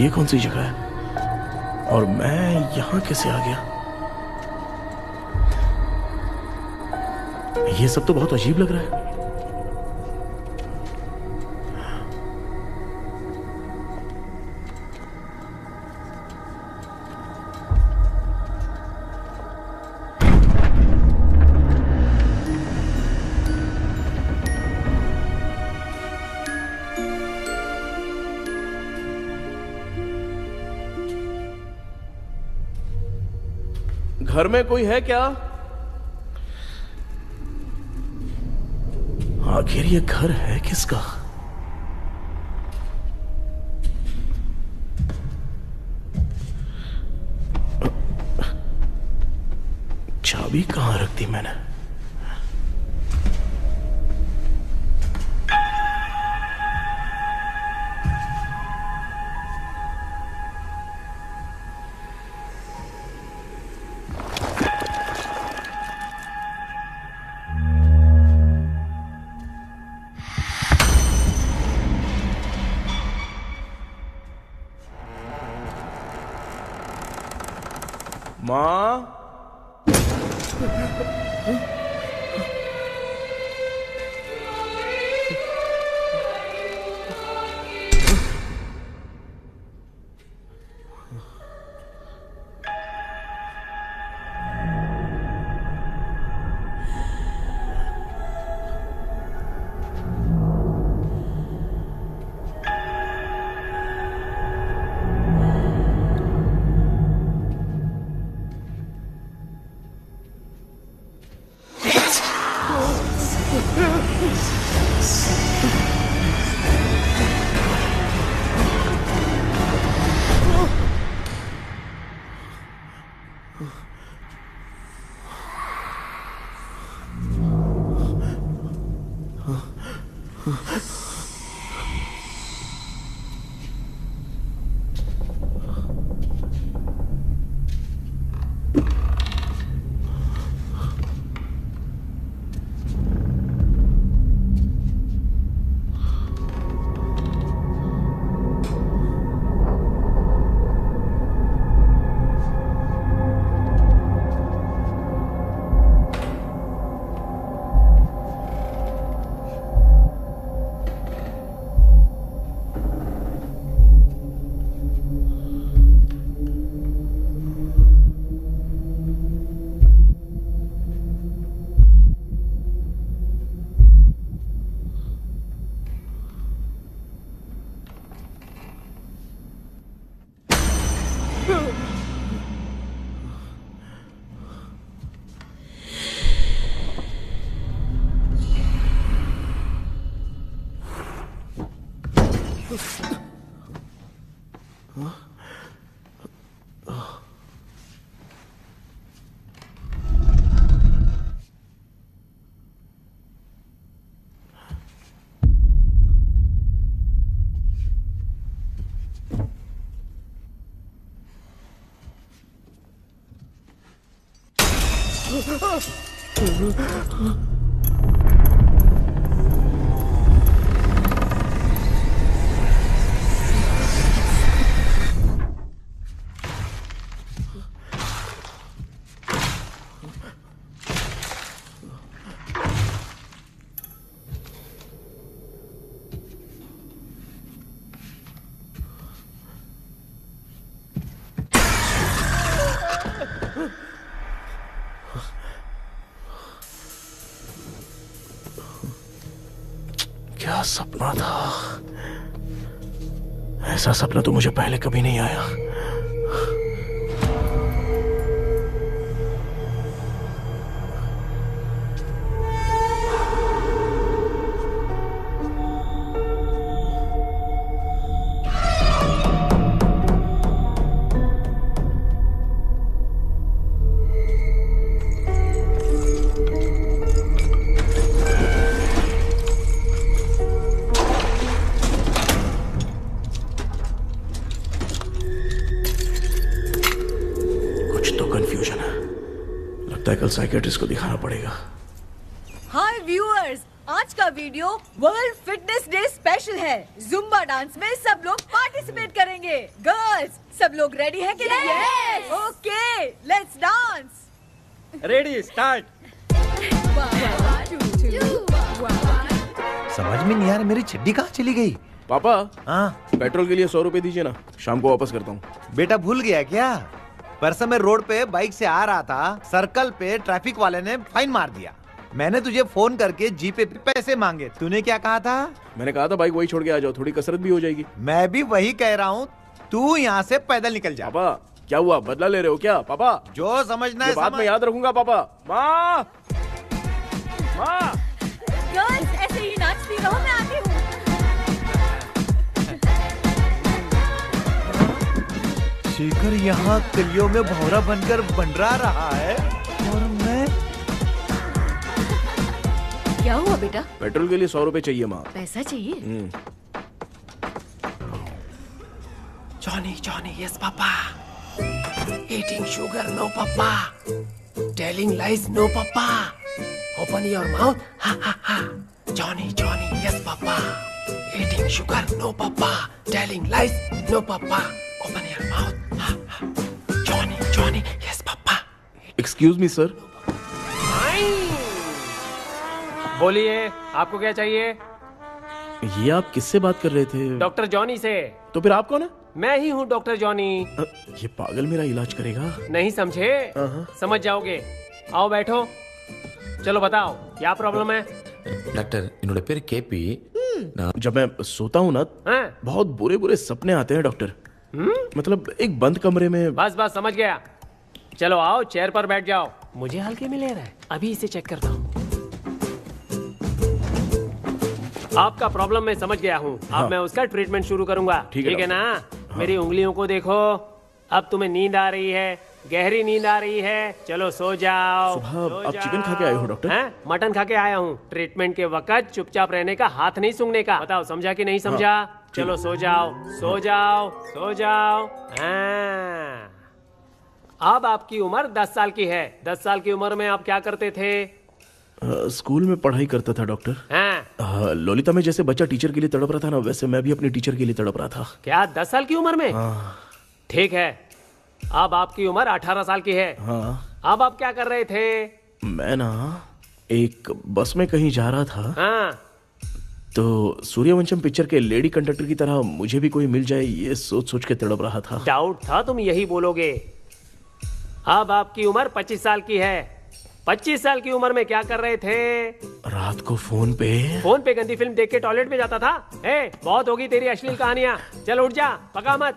ये कौन सी जगह है और मैं यहां कैसे आ गया? ये सब तो बहुत अजीब लग रहा है। घर में कोई है क्या? आखिर ये घर है किसका? चाबी कहां रख दी मैंने? माँ, क्या सपना था? ऐसा सपना तो मुझे पहले कभी नहीं आया। कल साइकियाट्रिस्ट को दिखाना पड़ेगा। हाय व्यूअर्स, आज का video world fitness day special है। जुम्बा डांस में सब लोग पार्टिसिपेट करेंगे। गर्ल्स, सब लोग रेडी हैं कि नहीं? Yes! Okay, let's dance. Ready start. समझ में नहीं आ रहा मेरी चड्डी कहाँ चली गई। पापा, हाँ पेट्रोल के लिए 100 रुपए दीजिए ना, शाम को वापस करता हूँ। बेटा भूल गया क्या? परसों मैं रोड पे बाइक से आ रहा था, सर्कल पे ट्रैफिक वाले ने फाइन मार दिया। मैंने तुझे फोन करके जीपे पे पैसे मांगे, तूने क्या कहा था? मैंने कहा था बाइक वही छोड़ के आ जाओ, थोड़ी कसरत भी हो जाएगी। मैं भी वही कह रहा हूँ, तू यहाँ से पैदल निकल जा। पापा क्या हुआ, बदला ले रहे हो क्या? पापा जो समझना ये है बात मैं याद रखूंगा। पापा, माँ माँ, गर्ल्स, ऐसे ही नाचती रहो, मैं आती हूँ। शेखर यहाँ कलियों में भौरा बनकर बंडरा रहा है और मैं। क्या हुआ बेटा? पेट्रोल के लिए 100 रुपए चाहिए माँ। पैसा चाहिए? Johnny, Johnny, yes, Papa. Eating sugar, no, Papa. Telling lies, no, Papa. Open your mouth, ha, ha, ha. Johnny, Johnny, yes, Papa. Eating sugar, no, Papa. Telling lies, no, Papa. Open your mouth, ha, ha. Johnny, Johnny, yes, Papa. Excuse me sir. बोलिए, आपको क्या चाहिए? ये आप किससे बात कर रहे थे? डॉक्टर जॉनी से। तो फिर आप कौन है? मैं ही हूँ डॉक्टर जॉनी। ये पागल मेरा इलाज करेगा? नहीं समझे? समझ जाओगे। आओ बैठो। चलो बताओ क्या प्रॉब्लम है? டாக்டர் என்னோட பேர் கேபி जब मैं सोता हूँ ना, हाँ? बहुत बुरे बुरे सपने आते हैं डॉक्टर। मतलब एक बंद कमरे में। बस बस समझ गया। चलो आओ, चेयर पर बैठ जाओ। मुझे हल्के में ले रहा है, अभी इसे चेक करता हूँ। आपका प्रॉब्लम मैं समझ गया हूँ। हाँ। अब मैं उसका ट्रीटमेंट शुरू करूंगा। ठीक है ना? मेरी उंगलियों को देखो। अब तुम्हें नींद आ रही है, गहरी नींद आ रही है। चलो सो जाओ। सुबह आप चिकन खा के आए हो डॉक्टर? हैं? मटन खा के आया हूँ। ट्रीटमेंट के वक्त चुपचाप रहने का, हाथ नहीं सूंघने का। बताओ समझा कि नहीं समझा? चलो सो जाओ, सो जाओ, सो जाओ। हाँ। अब आपकी उम्र 10 साल की है। 10 साल की उम्र में आप क्या करते थे? स्कूल में पढ़ाई करता था डॉक्टर। हाँ। ललिता में जैसे बच्चा टीचर के लिए तड़प रहा था ना, वैसे मैं भी अपनी टीचर के लिए तड़प रहा था। क्या 10 साल की उम्र में? ठीक है। अब आपकी उम्र 18 साल की है। हाँ। अब आप क्या कर रहे थे? मैं ना एक बस में कहीं जा रहा था, हाँ। तो सूर्यवंशम पिक्चर के लेडी कंडक्टर की तरह मुझे भी कोई मिल जाए, ये सोच सोच के तड़प रहा था। डाउट था तुम यही बोलोगे। अब आपकी उम्र 25 साल की है। 25 साल की उम्र में क्या कर रहे थे? रात को फोन पे गंदी फिल्म देख के टॉयलेट में जाता था। ए, बहुत होगी तेरी अश्लील कहानियां। चल उठ जा, पका मत।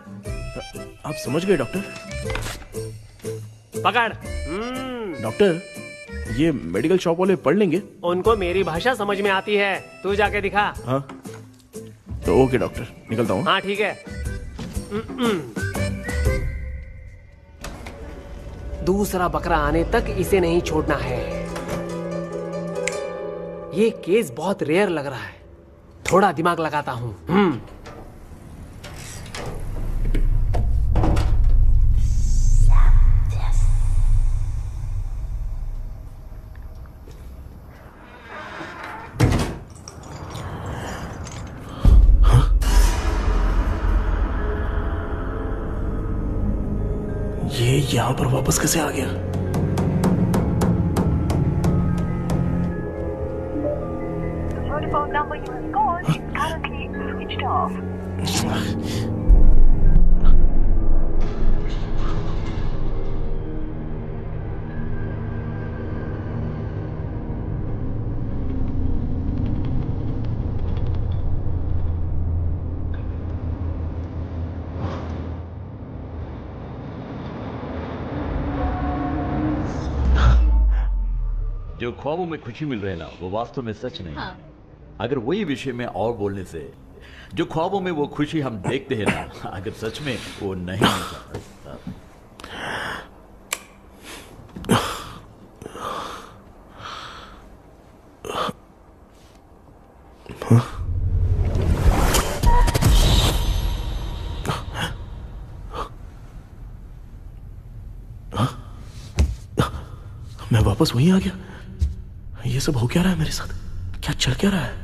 आप समझ गए डॉक्टर? पकड़। डॉक्टर, ये मेडिकल शॉप वाले पढ़ लेंगे? उनको मेरी भाषा समझ में आती है। तू जाके दिखा। हाँ तो ओके डॉक्टर, निकलता हूँ। हाँ ठीक है। दूसरा बकरा आने तक इसे नहीं छोड़ना है। ये केस बहुत रेयर लग रहा है, थोड़ा दिमाग लगाता हूँ। ये यहाँ पर वापस कैसे आ गया? The telephone number you have called is currently switched off. जो ख्वाबों में खुशी मिल रही है ना, वो वास्तव में सच नहीं है। अगर वही विषय में और बोलने से, जो ख्वाबों में वो खुशी हम देखते हैं ना, अगर सच में वो नहीं होता। मैं वापस वहीं आ गया। ये सब हो क्या रहा है मेरे साथ? क्या चल क्या रहा है?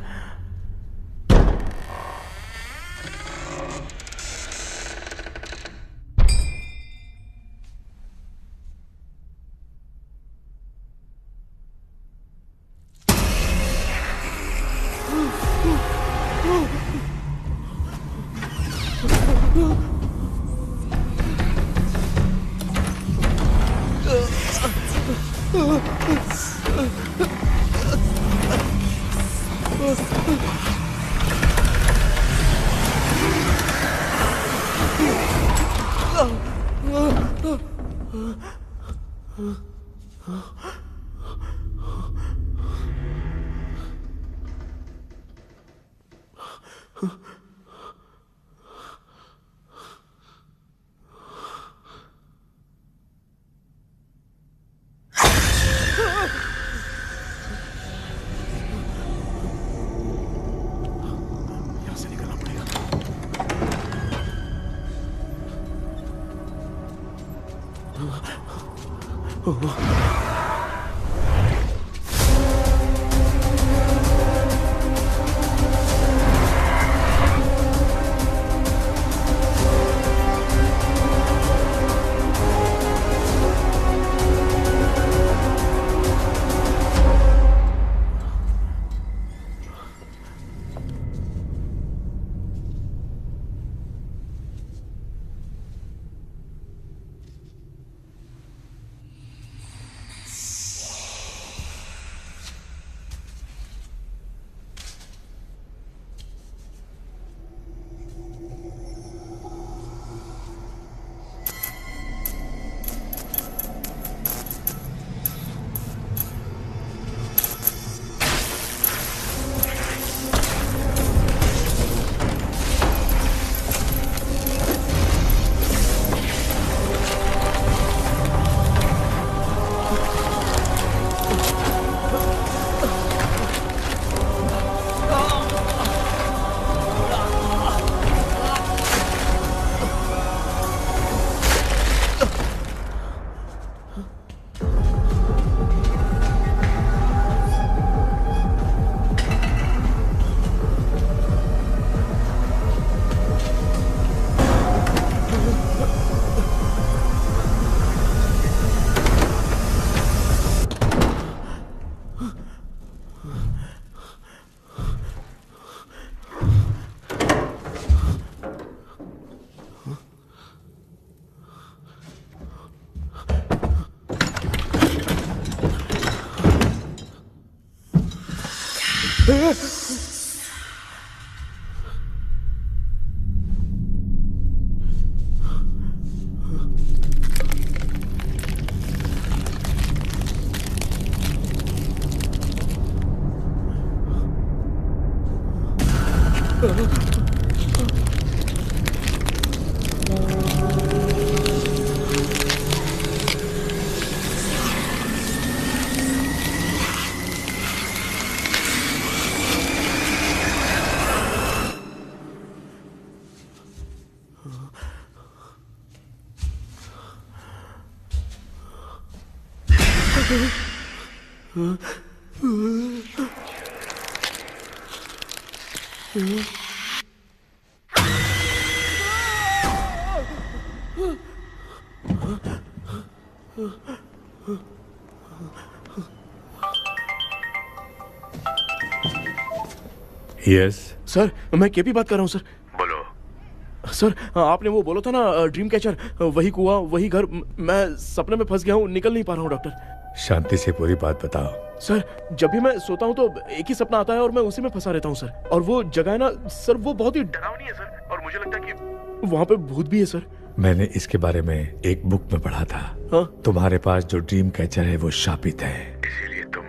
यस सर, मैं केपी बात कर रहा हूँ सर। बोलो। सर, आपने वो बोला था ना, ड्रीम कैचर, वही कुआं, वही घर। मैं सपने में फंस गया हूँ, निकल नहीं पा रहा हूँ डॉक्टर। शांति से पूरी बात बताओ। सर, जब भी मैं सोता हूँ तो एक ही सपना आता है और मैं उसी में फंसा रहता हूँ सर। और वो जगह है ना सर, वो बहुत ही डरावनी है सर, और मुझे लगता है कि वहाँ पे भूत भी है सर। मैंने इसके बारे में एक बुक में पढ़ा था। हाँ? तुम्हारे पास जो ड्रीम कैचर है वो शापित है, इसीलिए तुम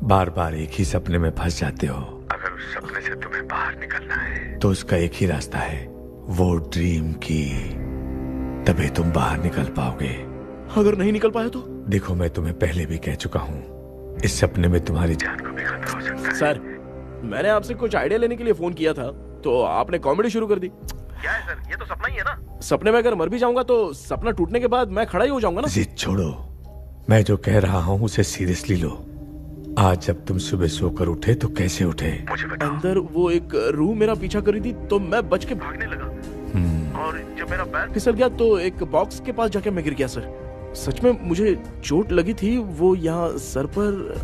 बार बार एक ही सपने में फंस जाते हो। अगर उस सपने से तुम्हें बाहर निकलना है तो उसका एक ही रास्ता है, वो ड्रीम की, तभी तुम बाहर निकल पाओगे। अगर नहीं निकल पाया तो? देखो, मैं तुम्हें पहले भी कह चुका हूँ, इस सपने में तुम्हारी जान को भी खतरा हो सकता है। सर, मैंने आपसे कुछ आइडिया लेने के लिए फोन किया था, तो आपने कॉमेडी शुरू कर दी। क्या है सर, ये तो सपना ही है ना। सपने में अगर मर भी जाऊंगा तो सपना टूटने के बाद मैं खड़ा ही हो जाऊंगा ना। जिद छोड़ो, मैं जो कह रहा हूँ उसे सीरियसली लो। आज जब तुम सुबह सोकर उठे तो कैसे उठे? अंदर वो एक रूह मेरा पीछा करी थी तो मैं बच के भागने लगा और जब मेरा पैर फिसल गया तो एक बॉक्स के पास जाके मैं गिर गया सर। सच में मुझे चोट लगी थी, वो यहाँ सर पर।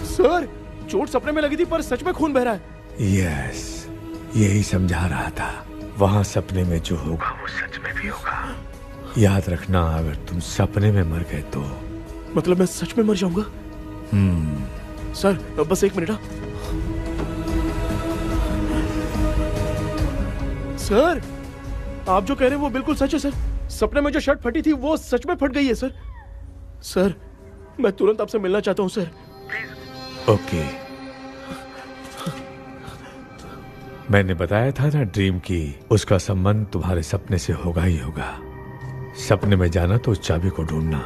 सर चोट सपने में लगी थी पर सच में खून बह रहा है। यस, यही समझा रहा था। वहां सपने में जो होगा वो सच में भी होगा। याद रखना, अगर तुम सपने में मर गए तो मतलब मैं सच में मर जाऊंगा? सर बस 1 मिनट। सर आप जो कह रहे हैं वो बिल्कुल सच है सर। सपने में जो शर्ट फटी थी वो सच में फट गई है सर। सर मैं तुरंत आपसे मिलना चाहता हूँ सर। ओके, मैंने बताया था ना ड्रीम की उसका संबंध तुम्हारे सपने से होगा ही होगा। सपने में जाना तो उस चाबी को ढूंढना,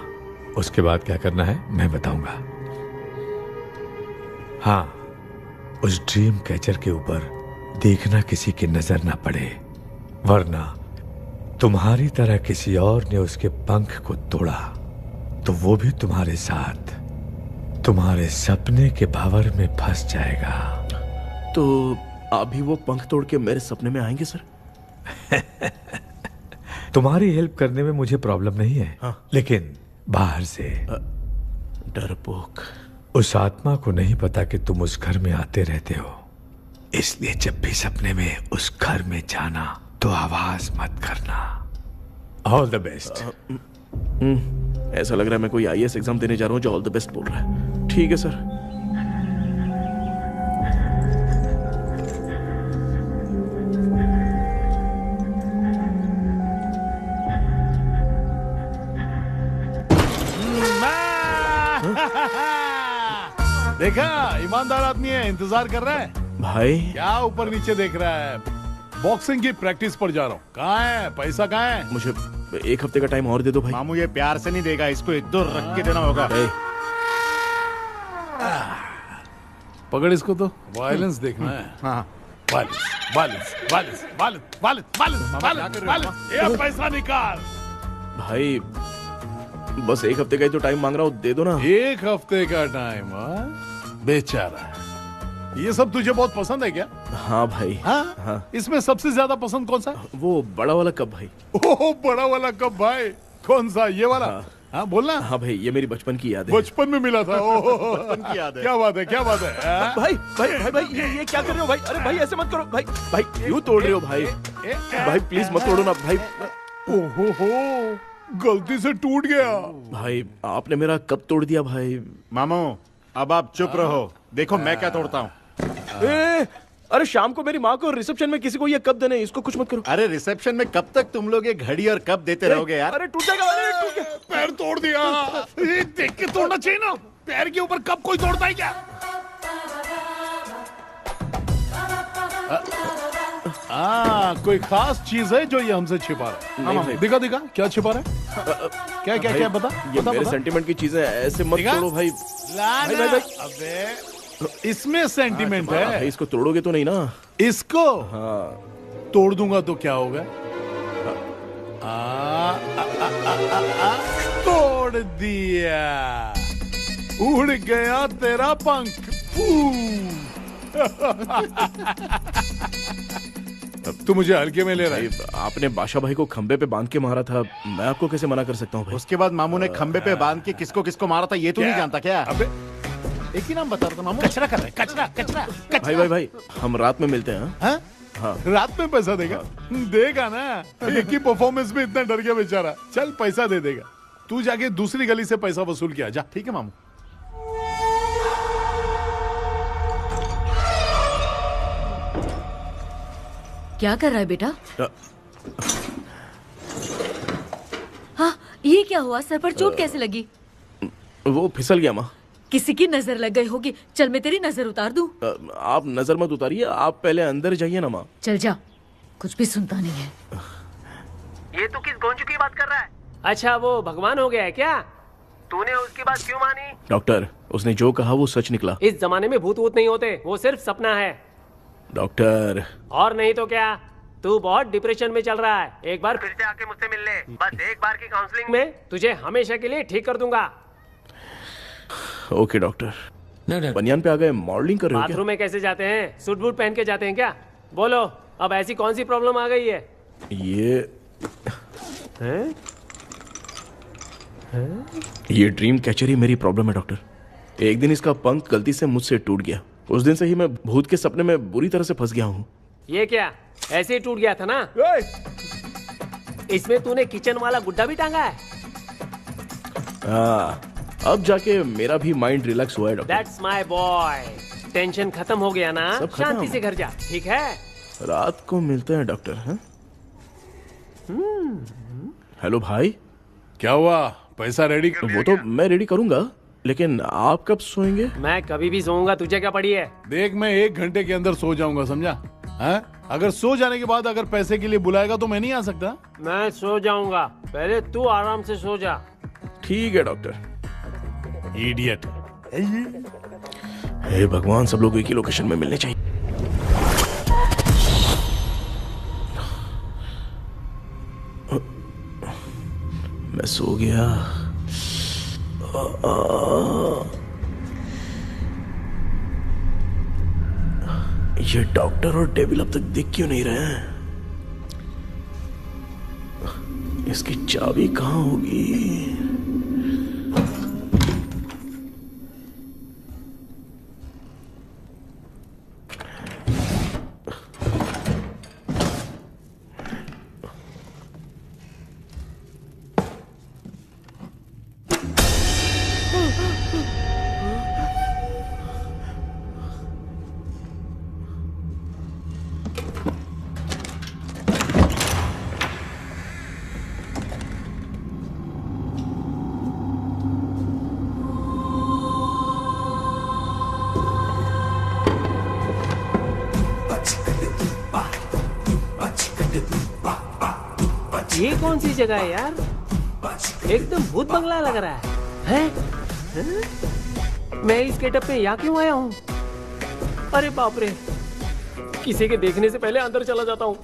उसके बाद क्या करना है मैं बताऊंगा। हाँ, उस ड्रीम कैचर के ऊपर देखना किसी की नजर ना पड़े, वरना तुम्हारी तरह किसी और ने उसके पंख को तोड़ा तो वो भी तुम्हारे साथ तुम्हारे सपने के भंवर में फंस जाएगा। तो आप भी वो पंख तोड़ के मेरे सपने में आएंगे सर? तुम्हारी हेल्प करने में मुझे प्रॉब्लम नहीं है। हाँ। लेकिन बाहर से डरपोक। उस आत्मा को नहीं पता कि तुम उस घर में आते रहते हो, इसलिए जब भी सपने में उस घर में जाना तो आवाज मत करना। All the best. ऐसा लग रहा है मैं कोई IAS एग्जाम देने जा रहा हूँ जो ऑल द बेस्ट बोल रहा है। ठीक है सर। देखा, ईमानदार आदमी है, इंतजार कर रहा है। भाई क्या ऊपर नीचे देख रहा है? बॉक्सिंग की प्रैक्टिस पर जा रहा हूँ। कहाँ है पैसा? कहाँ है? मुझे 1 हफ्ते का टाइम और दे दो भाई। मामू ये प्यार से नहीं देगा, इसको 1-2 रख के देना होगा। पकड़ इसको, तो वायलेंस देखना है। हाँ, वायलेंस। पैसा निकाल भाई, बस 1 हफ्ते का ही तो टाइम मांग रहा हूँ, दे दो ना। 1 हफ्ते का टाइम? बेचारा, ये सब तुझे बहुत पसंद है क्या? हाँ भाई। हाँ? इसमें सबसे ज्यादा पसंद कौन सा? वो बड़ा वाला कप भाई। ओह, बड़ा वाला कप भाई। कौन सा? ये वाला? हाँ बोलना। हाँ भाई, ये मेरी बचपन की याद है। बचपन में मिला था। बचपन की याद है। क्या बात है, क्या बात है? भाई भाई भाई भाई, ये क्या कर रहे हो भाई? अरे भाई ऐसे मत करो भाई। भाई क्यों तोड़ रहे हो भाई? भाई प्लीज मत तोड़ो ना भाई। ओहो, गलती से टूट गया। भाई आपने मेरा कप तोड़ दिया भाई। मामू अब आप चुप रहो, देखो मैं क्या तोड़ता हूँ। अरे शाम को मेरी माँ को रिसेप्शन में किसी को ये कप देने, इसको कुछ मत करो। अरे रिसेप्शन में कब तक तुम लोग ये घड़ी और कप देते रहोगे यार? अरे टूट जाएगा। अरे टूट गया। पैर तोड़ दिया। ये देख के तोड़ना चाहिए ना, पैर के ऊपर कप कोई तोड़ता है क्या? कोई खास चीज है जो ये हमसे छिपा रहा है? हाँ, दिखा दिखा, क्या छिपा रहा है? क्या क्या क्या बता? ये मेरे सेंटिमेंट की चीजें ऐसे मत तोड़ो भाई। भाई भाई भाई, अबे इसमें सेंटिमेंट है। भाई इसको तोड़ोगे तो नहीं ना? इसको? हाँ। तोड़ दूंगा तो क्या होगा? तोड़ दिया, उड़ गया तेरा पंख। तू मुझे हल्के में ले रहा है? आपने बादशाह भाई को खंबे पे बांध के मारा था, मैं आपको कैसे मना कर सकता हूँ भाई? उसके बाद मामू ने खंबे पे बांध के किसको किसको मारा था ये तू नहीं जानता क्या? अबे एक ही नाम बता रहा था मामू। कचरा कर रहे, कचरा कचरा कचरा। भाई भाई भाई, हम रात में मिलते हैं। हाँ? हाँ। रात में पैसा देगा? देगा ना, एक ही परफॉर्मेंस में इतना डर गया बेचारा। चल पैसा दे देगा, तू जाके दूसरी गली से पैसा वसूल किया जा। ठीक है मामू। क्या कर रहा है बेटा? हाँ, ये क्या हुआ? सर पर चोट कैसे लगी? वो फिसल गया माँ। किसी की नजर लग गई होगी। चल मैं तेरी नजर उतार दूं। आप नजर मत उतारिए, आप पहले अंदर जाइए ना माँ। चल जा, कुछ भी सुनता नहीं है। ये तो किस गोंजू की बात कर रहा है? अच्छा, वो भगवान हो गया है क्या? तूने उसकी बात क्यों मानी? डॉक्टर, उसने जो कहा वो सच निकला। इस जमाने में भूत वूत नहीं होते, वो सिर्फ सपना है। डॉक्टर। और नहीं तो क्या? तू बहुत डिप्रेशन में चल रहा है, एक बार फिर से आके मुझसे मिल ले। बस एक बार की काउंसलिंग में तुझे हमेशा के लिए ठीक कर दूंगा। Okay doctor. बनियान पे आ गए, मॉडलिंग कर रहे हो क्या? बाथरूम में कैसे जाते हैं? सूट बूट पहन के जाते हैं क्या? बोलो, अब ऐसी कौन सी प्रॉब्लम आ गई है? ये ड्रीम कैचर ही मेरी प्रॉब्लम है डॉक्टर। एक दिन इसका पंख गलती से मुझसे टूट गया। उस दिन से ही मैं भूत के सपने में बुरी तरह से फंस गया हूँ। ये क्या ऐसे ही टूट गया था ना? इसमें तूने किचन वाला गुड्डा भी टांगा है? अब जाके मेरा भी माइंड रिलैक्स हुआ है doctor. That's my boy। Tension खत्म हो गया ना? सब खत्म। शांति से घर जा, ठीक है? रात को मिलते हैं डॉक्टर। हाँ? हेलो भाई। क्या हुआ? पैसा रेडी? वो तो मैं रेडी करूंगा, लेकिन आप कब सोएंगे? मैं कभी भी सोऊंगा, तुझे क्या पड़ी है? देख, मैं 1 घंटे के अंदर सो जाऊंगा, समझा? हाँ? अगर सो जाने के बाद अगर पैसे के लिए बुलाएगा तो मैं नहीं आ सकता। मैं सो जाऊंगा, पहले तू आराम से सो जा। ठीक है डॉक्टर। इडियट। हे भगवान, सब लोग एक ही लोकेशन में मिलने चाहिए। मैं सो गया। ये डॉक्टर और डेविल अब तक दिख क्यों नहीं रहे हैं? इसकी चाबी कहाँ होगी? ये कौन सी जगह है यार? एकदम भूत बंगला लग रहा है। मैं इस गेटअप में यहाँ क्यों आया हूँ? अरे बाप रे, किसी के देखने से पहले अंदर चला जाता हूँ।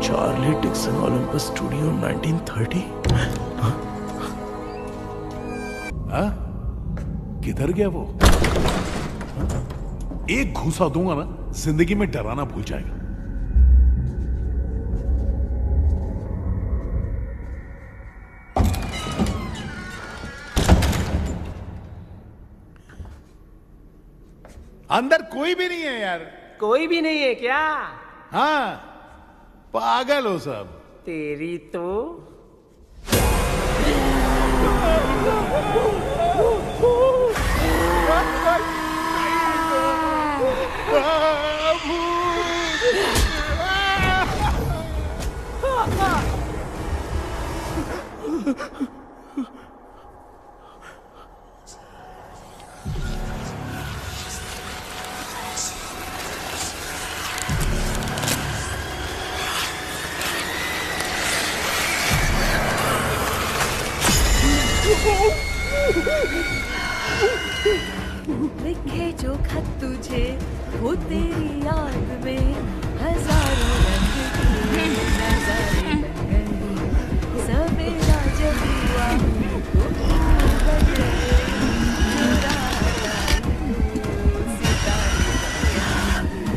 Charlie Dixon Olympus studio 1930। हाँ? किधर गया वो? एक घूसा दूंगा ना, जिंदगी में डराना भूल जाएगा। अंदर कोई भी नहीं है यार। कोई भी नहीं है क्या? हाँ, पागल हो सब। तेरी तो लिखे जो खत तुझे वो तेरी याद में हजारों रंग के नजारे बन गए। सवेरा जब हुआ तो बदले सितारे।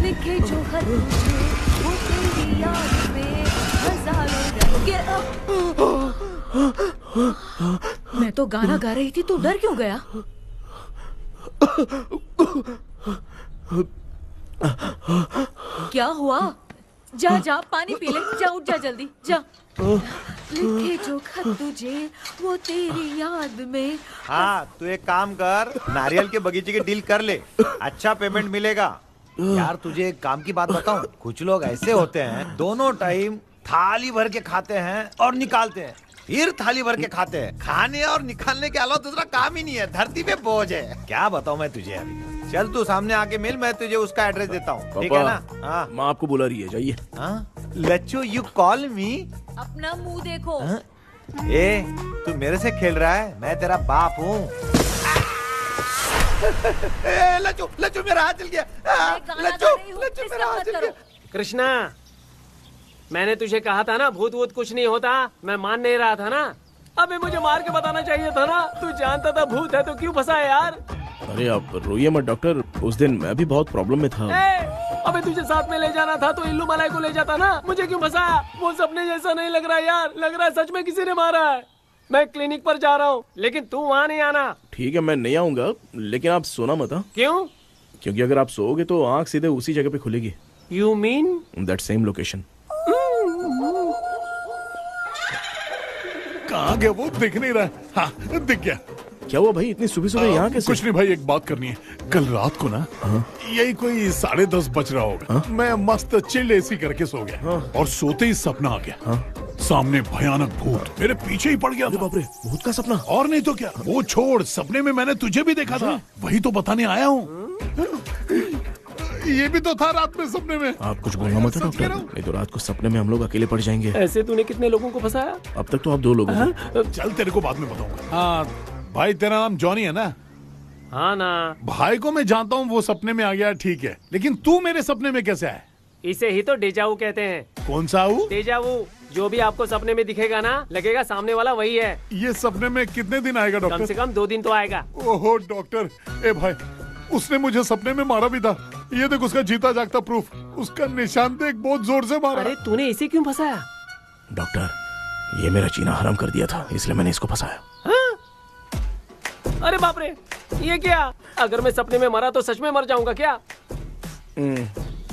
लिखे जो खत तुझे वो तेरी याद में हजारों रंग के। मैं तो गाना गा रही थी, तू डर क्यों गया? क्या हुआ? जा जा पानी पी ले, जा उठ जा जल्दी जा। लिखे जो खत तुझे वो तेरी याद में। हाँ, तू एक काम कर, नारियल के बगीचे की डील कर ले, अच्छा पेमेंट मिलेगा। यार तुझे एक काम की बात बताऊं, कुछ लोग ऐसे होते हैं दोनों टाइम थाली भर के खाते हैं और निकालते हैं, फिर थाली भर के खाते हैं। खाने और निकालने के अलावा दूसरा काम ही नहीं है, धरती पे बोझ है। क्या बताऊं मैं तुझे अभी। चल तू सामने आके मिल, मैं तुझे उसका एड्रेस देता हूँ, ठीक है ना? हाँ, माँ आपको बुला रही है, जाइए। हाँ, लच्चू यू कॉल मी। अपना मुंह देखो। ए, तू मेरे से खेल रहा है? मैं तेरा बाप हूँ। लज्जू, लज्जू मेरा हाथ जल गया। लज्जू, लज्जू मेरा हाथ जल गया। कृष्णा, मैंने तुझे कहा था ना भूत वूत कुछ नहीं होता। मैं मान नहीं रहा था ना। अबे मुझे मार के बताना चाहिए था ना। तू जानता था भूत है तो क्यों फंसा है यार? अरे आप रोइए मत डॉक्टर, उस दिन मैं भी बहुत प्रॉब्लम में था। अबे तुझे साथ में ले जाना था तो इल्लू मलाई को ले जाता ना। मुझे क्यों फंसाया? वो सपने जैसा नहीं लग रहा यार, लग रहा है सच में किसी ने मारा है। मैं क्लिनिक पर जा रहा हूँ, लेकिन तू वहाँ नहीं आना। ठीक है, मैं नहीं आऊंगा, लेकिन आप सोना मत। क्यों? क्योंकि अगर आप सोओगे तो आंख सीधे उसी जगह पे खुलेगी। You mean that same location. कहाँ गया वो? दिख नहीं रहा। हाँ, दिख गया। क्या हुआ भाई, इतनी सुबह सुबह यहाँ कैसे? कुछ नहीं भाई, एक बात करनी है। कल रात को ना यही कोई 10:30 बज रहा होगा, मैं मस्त चिल एसी करके सो गया और सोते ही सपना आ गया। सामने भयानक भूत मेरे पीछे ही पड़ गया। बाप रे, भूत का सपना? और नहीं तो क्या। वो छोड़, सपने में मैंने तुझे भी देखा था, वही तो बताने आया हूँ। ये भी तो था रात में सपने में। आप कुछ बोलना मत डॉक्टर, नहीं तो रात को सपने में हम लोग अकेले पड़ जाएंगे। ऐसे तूने कितने लोगों को फंसाया? अब तक तो आप 2 लोग हैं। चल तेरे को बाद में बताऊंगा। हाँ भाई, तेरा नाम जॉनी है ना? हाँ ना। भाई को मैं जानता हूँ, वो सपने में आ गया, ठीक है, लेकिन तू मेरे सपने में कैसे आया? इसे ही तो डेजावू कहते हैं। कौन सा वो? डेजावू। जो भी आपको सपने में दिखेगा ना, लगेगा सामने वाला वही है। ये सपने में कितने दिन आएगा डॉक्टर? कम से कम 2 दिन तो आएगा। ओहो डॉक्टर, ए भाई, उसने मुझे सपने में मारा भी था। ये देख उसका जीता जागता प्रूफ, उसका निशान देख, बहुत जोर से मारा। अरे तूने इसे क्यों फंसाया? डॉक्टर, ये मेरा जीना हराम कर दिया था, इसलिए मैंने इसको फंसाया। अरे बाप रे, ये क्या? अगर मैं सपने में मरा तो सच में मर जाऊंगा क्या?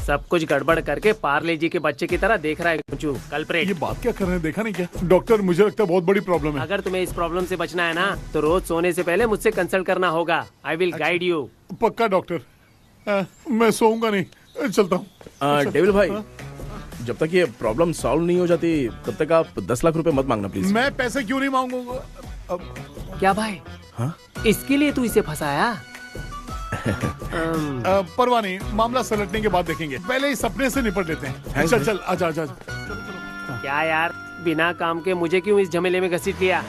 सब कुछ गड़बड़ करके पार्ले जी के बच्चे की तरह देख रहा है कुचू, कल्प्रेट। ये बात क्या कर रहे हैं, देखा नहीं क्या? डॉक्टर, मुझे लगता है बहुत बड़ी प्रॉब्लम है। अगर तुम्हें इस प्रॉब्लम से बचना है ना, तो रोज सोने से पहले मुझसे कंसल्ट करना होगा। I will guide you. पक्का डॉक्टर, मैं सोऊंगा नहीं, चलता हूँ। डेविल भाई, जब तक ये प्रॉब्लम सॉल्व नहीं हो जाती तब तक आप 10 लाख रुपए मत मांगना प्लीज। मैं पैसे क्यों नहीं मांगूंगा? क्या भाई? हाँ? इसके लिए तू इसे फंसाया? परवाह नहीं, मामला सलटने के बाद देखेंगे, पहले ही सपने से निपट लेते हैं। चल चल, आजा आजा। क्या यार, बिना काम के मुझे क्यों इस झमेले में घसीट लिया?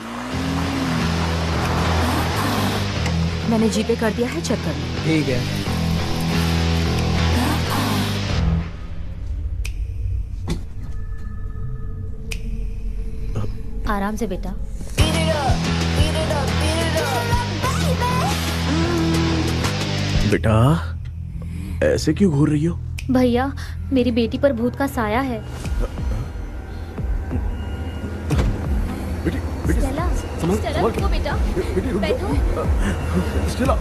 मैंने जीपे कर दिया है, चेक कर लो। ठीक है। आराम से बेटा। बेटा, ऐसे क्यों घूर रही हो? भैया, मेरी बेटी पर भूत का साया है। स्टेला, स्टेला रुको बेटा, बैठो। स्टेला,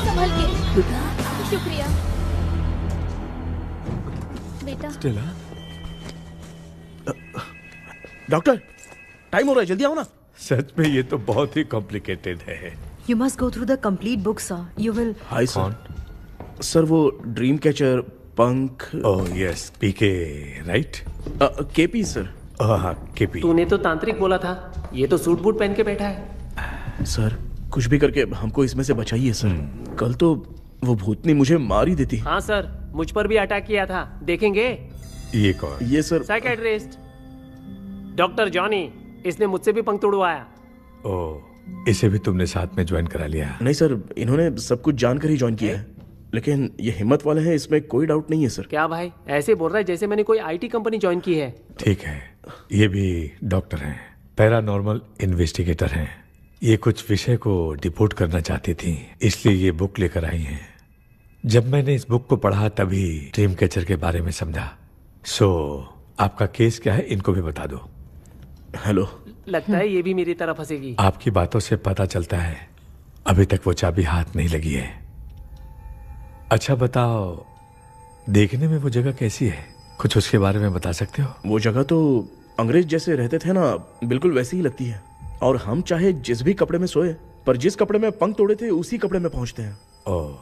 संभल के। शुक्रिया बेटा। स्टेला, डॉक्टर, टाइम हो रहा है, जल्दी आओ ना। सच में ये तो बहुत ही कॉम्प्लिकेटेड है। You must go through the complete book, sir. You will. Hi sir. Sir, वो ड्रीम कैचर, पंख। ओह यस, पीके राइट? KP sir. हाँ, केपी। तूने तो तांत्रिक बोला था, ये तो सूट बूट पहन के बैठा है। सर, कुछ भी करके हमको इसमें से बचाइए सर। कल तो वो भूतनी मुझे मार ही देती। हाँ सर, मुझ पर भी अटैक किया था, देखेंगे? ये कौन? ये सर साइकेट्रिस्ट डॉक्टर जॉनी, इसने मुझसे भी पंख तोड़वाया। ओह, इसे भी तुमने साथ में ज्वाइन करा लिया? नहीं सर, इन्होंने सब कुछ जानकर ही ज्वाइन किया है, लेकिन ये हिम्मत वाले हैं, इसमें कोई डाउट नहीं है सर। क्या भाई, ऐसे बोल रहा है जैसे मैंने कोई आईटी कंपनी ज्वाइन की है। ठीक है, ये भी डॉक्टर हैं, पैरानॉर्मल इन्वेस्टिगेटर हैं। ये कुछ विषय को डिपोर्ट करना चाहती थी, इसलिए ये बुक लेकर आई हैं। जब मैंने इस बुक को पढ़ा तभी ड्रीम कैचर के बारे में समझा। सो आपका केस क्या है, इनको भी बता दो। हेलो। लगता है ये भी मेरी तरह फंसेगी। आपकी बातों से पता चलता है अभी तक वो चाबी हाथ नहीं लगी है। अच्छा बताओ, देखने में वो जगह कैसी है, कुछ उसके बारे में बता सकते हो? वो जगह तो अंग्रेज जैसे रहते थे ना, बिल्कुल वैसी ही लगती है। और हम चाहे जिस भी कपड़े में सोए, पर जिस कपड़े में पंख तोड़े थे उसी कपड़े में पहुंचते हैं। ओह,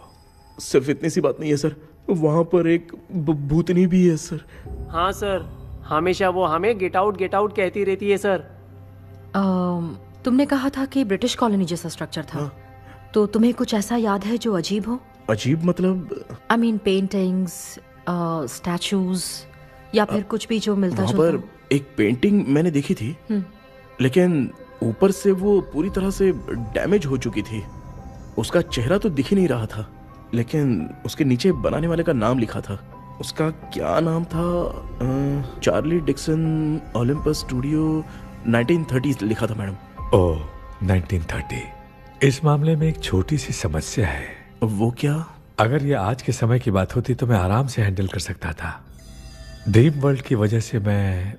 सिर्फ इतनी सी बात नहीं है सर, वहां पर एक भूतनी भी है सर। हाँ सर, हमेशा वो हमें गेट आउट कहती रहती है सर। तुमने कहा था कि ब्रिटिश कॉलोनी जैसा स्ट्रक्चर था। तो तुम्हें कुछ ऐसा याद है जो अजीब हो? अजीब मतलब? आई मीन पेंटिंग्स, स्टैचूज या फिर कुछ भी जो मिलता वहाँ जुलता पर एक पेंटिंग मैंने देखी थी, लेकिन ऊपर से वो पूरी तरह से डैमेज हो चुकी थी। उसका चेहरा तो दिख ही नहीं रहा था, लेकिन उसके नीचे बनाने वाले का नाम लिखा था। उसका क्या नाम था? चार्ली डिक्सन ओलंपस स्टूडियो 1930 लिखा था मैडम। ओह, 1930। इस मामले में एक छोटी सी समस्या है। वो क्या? अगर ये आज के समय की बात होती तो मैं आराम से हैंडल कर सकता था। ड्रीम वर्ल्ड की वजह से मैं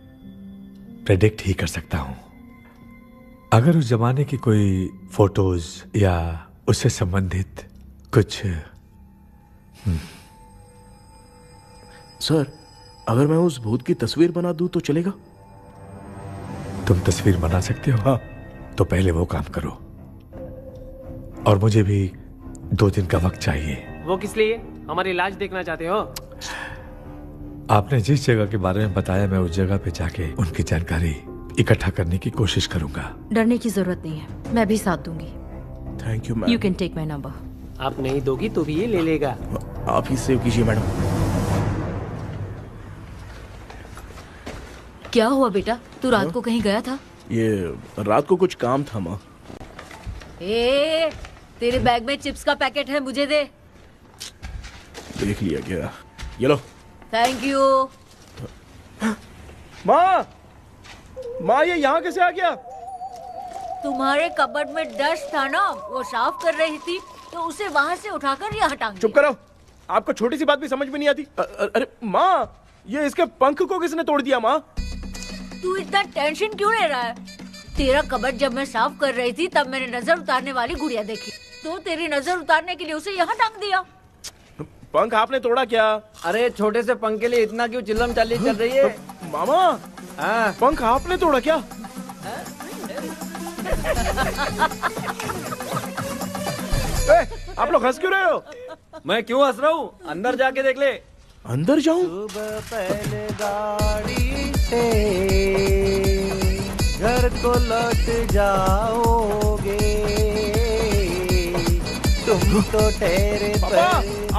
प्रेडिक्ट ही कर सकता हूं। अगर उस जमाने की कोई फोटोज या उससे संबंधित कुछ सर, अगर मैं उस भूत की तस्वीर बना दूं तो चलेगा? तुम तस्वीर बना सकते हो? हाँ। तो पहले वो काम करो, और मुझे भी 2 दिन का वक्त चाहिए। वो किस लिए? हमारी इलाज देखना चाहते हो? आपने जिस जगह के बारे में बताया, मैं उस जगह पे जाके उनकी जानकारी इकट्ठा करने की कोशिश करूंगा। डरने की जरूरत नहीं है, मैं भी साथ दूंगी। Thank you ma'am. You can take my number. आप नहीं दोगी तो भी ये ले लेगा। आप ही सेव कीजिए मैडम। क्या हुआ बेटा, तू रात को कहीं गया था? ये रात को कुछ काम था माँ। ए, तेरे बैग में चिप्स का पैकेट है, मुझे दे। देख लिया क्या? ये लो। Thank you. माँ ये यहाँ कैसे आ गया? तुम्हारे कबर्ड में डस्ट था ना, वो साफ कर रही थी तो उसे वहाँ से उठाकर यहाँ टांग दिया। चुप करो, आपको छोटी सी बात भी समझ में नहीं आती। अरे माँ, ये इसके पंख को किसने तोड़ दिया? माँ तू इतना टेंशन क्यों ले रहा है? तेरा कबर्ड जब मैं साफ कर रही थी तब मैंने नजर उतारने वाली गुड़िया देखी, तो तेरी नजर उतारने के लिए उसे यहाँ टांग दिया। पंख आपने तोड़ा क्या? अरे छोटे से पंख के लिए इतना क्यों चिल्लम चाली चल रही है? मामा, पंख आपने तोड़ा क्या? आप लोग हंस क्यों रहे हो? मैं क्यों हंस रहा हूँ? अंदर जाके देख ले। अंदर जाऊं? सुबह पहले गाड़ी से घर को लौट जाओगे, तुम तो ठहरे। पापा,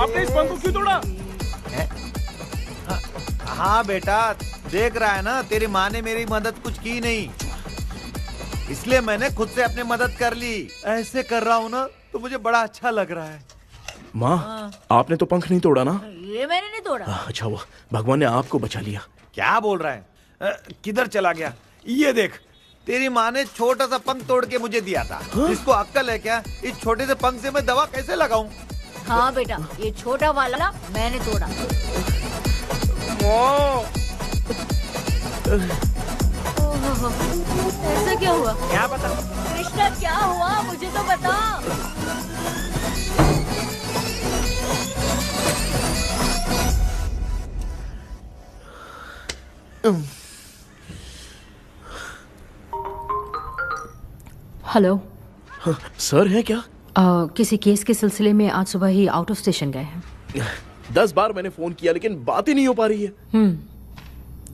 आपने इस पंख को क्यों तोड़ा? हाँ बेटा, देख रहा है ना, तेरी माँ ने मेरी मदद कुछ की नहीं, इसलिए मैंने खुद से अपनी मदद कर ली। ऐसे कर रहा हूँ ना तो मुझे बड़ा अच्छा लग रहा है। माँ, आपने तो पंख नहीं तोड़ा ना? ये मैंने नहीं तोड़ा। अच्छा हुआ, भगवान ने आपको बचा लिया। क्या बोल रहा है? किधर चला गया? ये देख, तेरी माँ ने छोटा सा पंख तोड़ के मुझे दिया था। इसको अक्ल है क्या? इस छोटे से पंख से मैं दवा कैसे लगाऊं? हाँ बेटा, ये छोटा वाला मैंने तोड़ा। ऐसा क्या हुआ? क्या बता? कृष्णा क्या हुआ, मुझे तो बता। हेलो सर है क्या? किसी केस के सिलसिले में आज सुबह ही आउट ऑफ स्टेशन गए हैं। 10 बार मैंने फोन किया लेकिन बात ही नहीं हो पा रही है।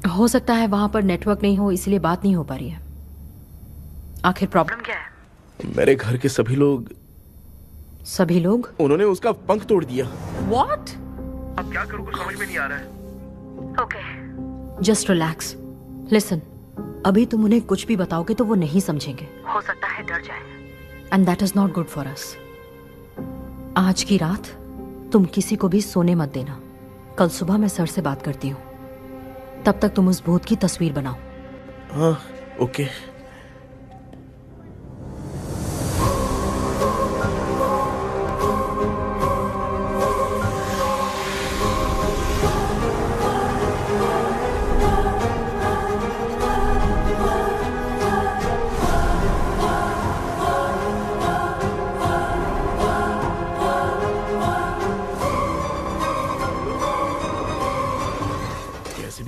हो सकता है वहां पर नेटवर्क नहीं हो, इसलिए बात नहीं हो पा रही है। आखिर प्रॉब्लम क्या है? मेरे घर के सभी लोग उन्होंने उसका पंख तोड़ दिया। What? अब क्या करूं, कुछ समझ में नहीं आ रहा है। Okay. Just relax. Listen. अभी तुम उन्हें कुछ भी बताओगे तो वो नहीं समझेंगे। हो सकता है डर जाए। And that is not good for us. आज की रात तुम किसी को भी सोने मत देना। कल सुबह मैं सर से बात करती हूँ। तब तक तुम उस भूत की तस्वीर बनाओ। हाँ, ओके।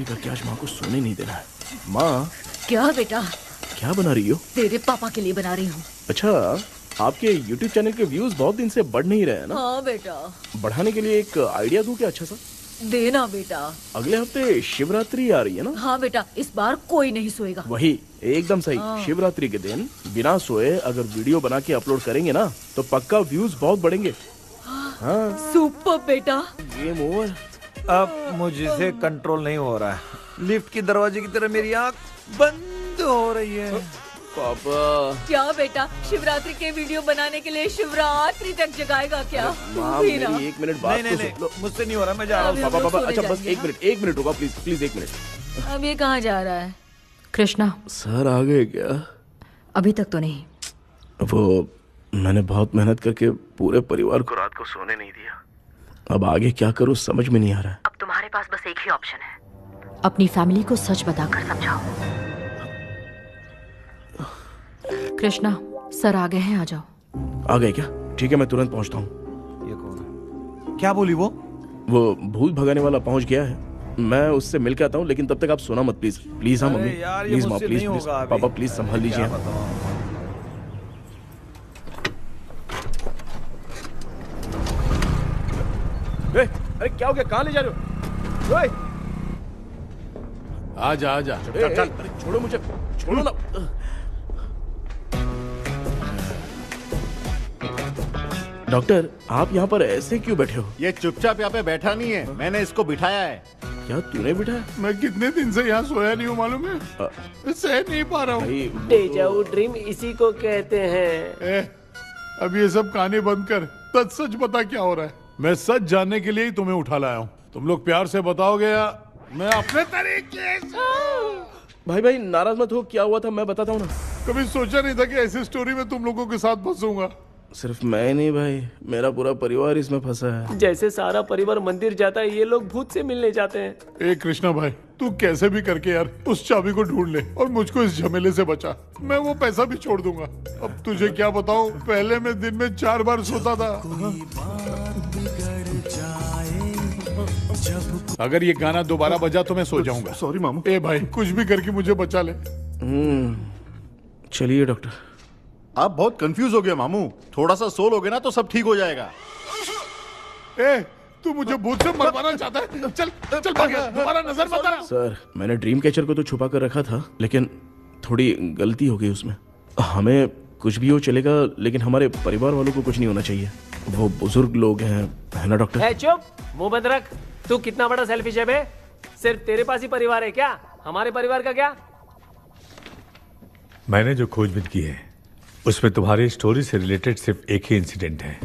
करके आज माँ को सोने नहीं देना है। माँ। क्या बेटा? क्या बना रही हो? तेरे पापा के लिए बना रही हूँ। अच्छा, आपके YouTube चैनल के व्यूज बहुत दिन से बढ़ नहीं रहे हैं ना? हाँ बेटा। बढ़ाने के लिए एक आइडिया दूं क्या अच्छा सा? देना बेटा। अगले हफ्ते शिवरात्रि आ रही है ना? हाँ बेटा, इस बार कोई नहीं सोएगा। वही, एकदम सही। हाँ। शिवरात्रि के दिन बिना सोए अगर वीडियो बना के अपलोड करेंगे ना तो पक्का व्यूज बहुत बढ़ेंगे। हाँ। सुपर बेटा। Game over. अब मुझसे कंट्रोल नहीं हो रहा है। लिफ्ट की दरवाजे की तरह मेरी आंख बंद हो रही है। पापा। क्या बेटा, शिवरात्रि के वीडियो बनाने के लिए शिवरात्रि तक जगाएगा क्या? माँ, भी ना। मेरी 1 मिनट बात नहीं, तो नहीं, सुन लो। मुझसे नहीं हो रहा, मैं जा रहा हूँ। पापा पापा, सोने अच्छा बस जाएंगे, 1 मिनट रुको प्लीज प्लीज 1 मिनट। अब ये कहाँ जा रहा है? कृष्णा, सर आ गए क्या? अभी तक तो नहीं। वो मैंने बहुत मेहनत करके पूरे परिवार को रात को सोने नहीं दिया। अब आगे क्या करूँ समझ में नहीं आ रहा है। अब तुम्हारे पास बस एक ही ऑप्शन है, अपनी फैमिली को सच बताकर समझाओ। कृष्णा, सर आ गए हैं, आ जाओ। आ गए क्या? ठीक है, मैं तुरंत पहुंचता हूँ। ये कौन है? क्या बोली वो? वो भूत भगाने वाला पहुंच गया है, मैं उससे मिल के आता हूँ, लेकिन तब तक आप सोना मत प्लीज। प्लीज हाँ मम्मी, प्लीज माँ, प्लीज प्लीज पापा, प्लीज संभाल लीजिए। अरे क्या हो गया, कहाँ ले जा रहे हो? ओए! आजा आजा। चल चल, अरे छोड़ो मुझे, छोड़ो ना। डॉक्टर, आप यहाँ पर ऐसे क्यों बैठे हो? ये चुपचाप यहाँ पे बैठा नहीं है, मैंने इसको बिठाया है। क्या तूने बिठाया? मैं कितने दिन से यहाँ सोया नहीं हूँ मालूम है? मैं सह नहीं पा रहा हूँ। डेजा वू ड्रीम इसी को कहते हैं। अब ये सब कहानी बंद कर, सच बता क्या हो रहा है। मैं सच जानने के लिए ही तुम्हें उठा लाया हूँ। तुम लोग प्यार से बताओगे या मैं अपने तरीके से? भाई भाई नाराज मत हो, क्या हुआ था मैं बताता हूँ ना। कभी सोचा नहीं था कि ऐसी स्टोरी में तुम लोगों के साथ फंसूंगा। सिर्फ मैं नहीं भाई, मेरा पूरा परिवार इसमें फंसा है। जैसे सारा परिवार मंदिर जाता है, ये लोग भूत से मिलने जाते हैं। ए कृष्णा भाई, तू कैसे भी करके यार उस चाबी को ढूंढ ले और मुझको इस झमेले से बचा। मैं वो पैसा भी छोड़ दूंगा। अब तुझे क्या बताऊं, पहले मैं दिन में 4 बार सोता था। अगर ये गाना दोबारा बजा तो मैं सो जाऊंगा। सॉरी मामू। ए भाई, कुछ भी करके मुझे बचा ले। चलिए डॉक्टर। आप बहुत कंफ्यूज हो गए मामू, थोड़ा सा सो लोगे ना तो सब ठीक हो जाएगा। ए, तू मुझे भूत से मरवाना चाहता है? चल चल भाग, दोबारा नजर मत आना। सर, मैंने ड्रीम कैचर को तो छुपा कर रखा था, लेकिन थोड़ी गलती हो गई उसमें। हमें कुछ भी हो चलेगा, लेकिन हमारे परिवार वालों को कुछ नहीं होना चाहिए। वो बुजुर्ग लोग हैं, है ना डॉक्टर? ए, चुप, मुंह बंद रख। तू कितना बड़ा सेल्फिश है बे? सिर्फ तेरे पास ही परिवार है क्या? हमारे परिवार का क्या? मैंने जो खोजबीन की है उसमें तुम्हारी स्टोरी से रिलेटेड सिर्फ एक ही इंसिडेंट है।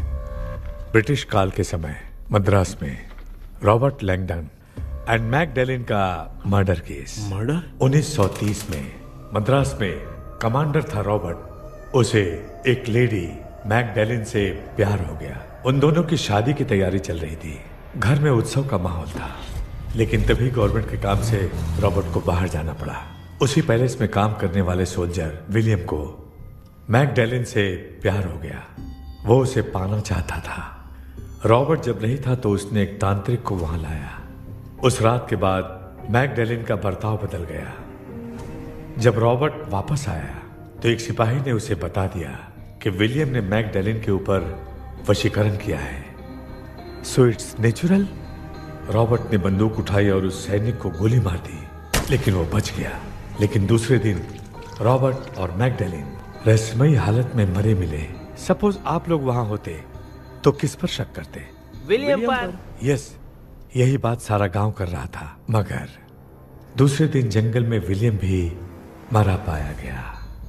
ब्रिटिश काल के समय मद्रास में रॉबर्ट लैंगडन एंड मैकडैलिन का मर्डर केस। मर्डर? 1930 में मद्रास में कमांडर था रॉबर्ट, उसे एक लेडी मैकडैलिन से प्यार हो गया। उन दोनों की शादी की तैयारी चल रही थी, घर में उत्सव का माहौल था। लेकिन तभी गवर्नमेंट के काम से रॉबर्ट को बाहर जाना पड़ा। उसी पैलेस में काम करने वाले सोल्जर विलियम को मैकडैलिन से प्यार हो गया, वो उसे पाना चाहता था। रॉबर्ट जब नहीं था तो उसने एक तांत्रिक को वहां लाया। उस रात के बाद मैकडैलिन का बर्ताव बदल गया। जब रॉबर्ट वापस आया तो एक सिपाही ने उसे बता दिया कि विलियम ने मैकडैलिन के ऊपर वशीकरण किया है। So it's natural. रॉबर्ट ने बंदूक उठाई और उस सैनिक को गोली मार दी, लेकिन वो बच गया। लेकिन दूसरे दिन रॉबर्ट और मैकडैलिन रहस्यमयी हालत में मरे मिले। सपोज आप लोग वहां होते तो किस पर शक करते? विलियम पर। यस, यही बात सारा गांव कर रहा था। मगर दूसरे दिन जंगल में विलियम भी मरा पाया गया।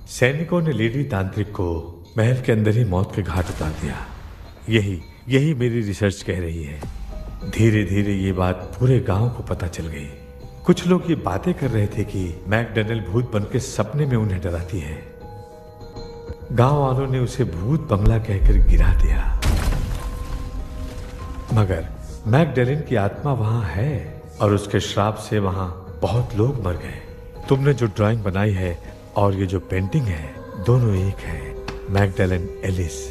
सैनिकों ने लेडी तांत्रिक को महल के अंदर ही मौत के घाट उतार दिया। यही मेरी रिसर्च कह रही है। धीरे धीरे ये बात पूरे गांव को पता चल गई। कुछ लोग ये बातें कर रहे थे कि मैकडैलिन भूत बनके सपने में उन्हें डराती है। गांव वालों ने उसे भूत बंगला कहकर गिरा दिया। मगर मैकडैलिन की आत्मा वहां है और उसके श्राप से वहां बहुत लोग मर गए। तुमने जो ड्राइंग बनाई है और ये जो पेंटिंग है, दोनों एक है। मैकडैलिन एलिस।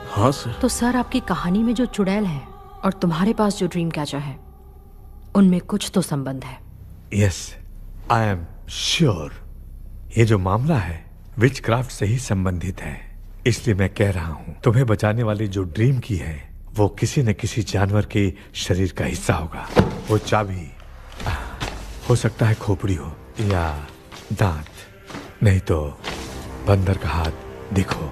हाँ सर। तो सर, आपकी कहानी में जो चुड़ैल है और तुम्हारे पास जो ड्रीम कैचर है, उनमें कुछ तो संबंध है। Yes, I am sure. ये जो मामला है विचक्राफ्ट से ही संबंधित है। इसलिए मैं कह रहा हूं, तुम्हें बचाने वाली जो ड्रीम की है वो किसी न किसी जानवर के शरीर का हिस्सा होगा। वो चाबी हो सकता है खोपड़ी हो या दांत, नहीं तो बंदर का हाथ। देखो,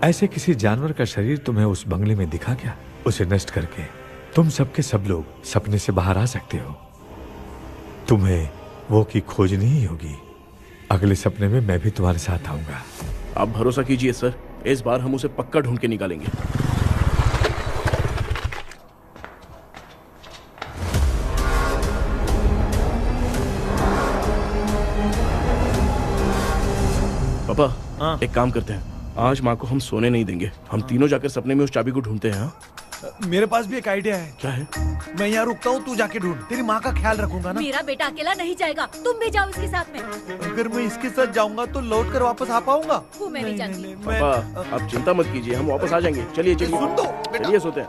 ऐसे किसी जानवर का शरीर तुम्हें उस बंगले में दिखा क्या? उसे नष्ट करके तुम सबके सब लोग सपने से बाहर आ सकते हो। तुम्हें वो की खोजनी ही होगी। अगले सपने में मैं भी तुम्हारे साथ आऊंगा। आप भरोसा कीजिए सर, इस बार हम उसे पक्का ढूंढ के निकालेंगे। पापा, एक काम करते हैं, आज माँ को हम सोने नहीं देंगे। हम तीनों जाकर सपने में उस चाबी को ढूंढते हैं। मेरे पास भी एक आइडिया है। क्या है? मैं यहाँ रुकता हूँ, तू जाके ढूंढ। तेरी माँ का ख्याल रखूंगा ना। मेरा बेटा अकेला नहीं जाएगा, तुम भी जाओ इसके साथ में। अगर मैं इसके साथ जाऊंगा तो लौट कर वापस आ पाऊंगा? वो मैं नहीं जानती। पापा, आप चिंता मत कीजिए, हम वापस आ जाएंगे। चलिए चलिए, सुन दो, चलिए सोते हैं।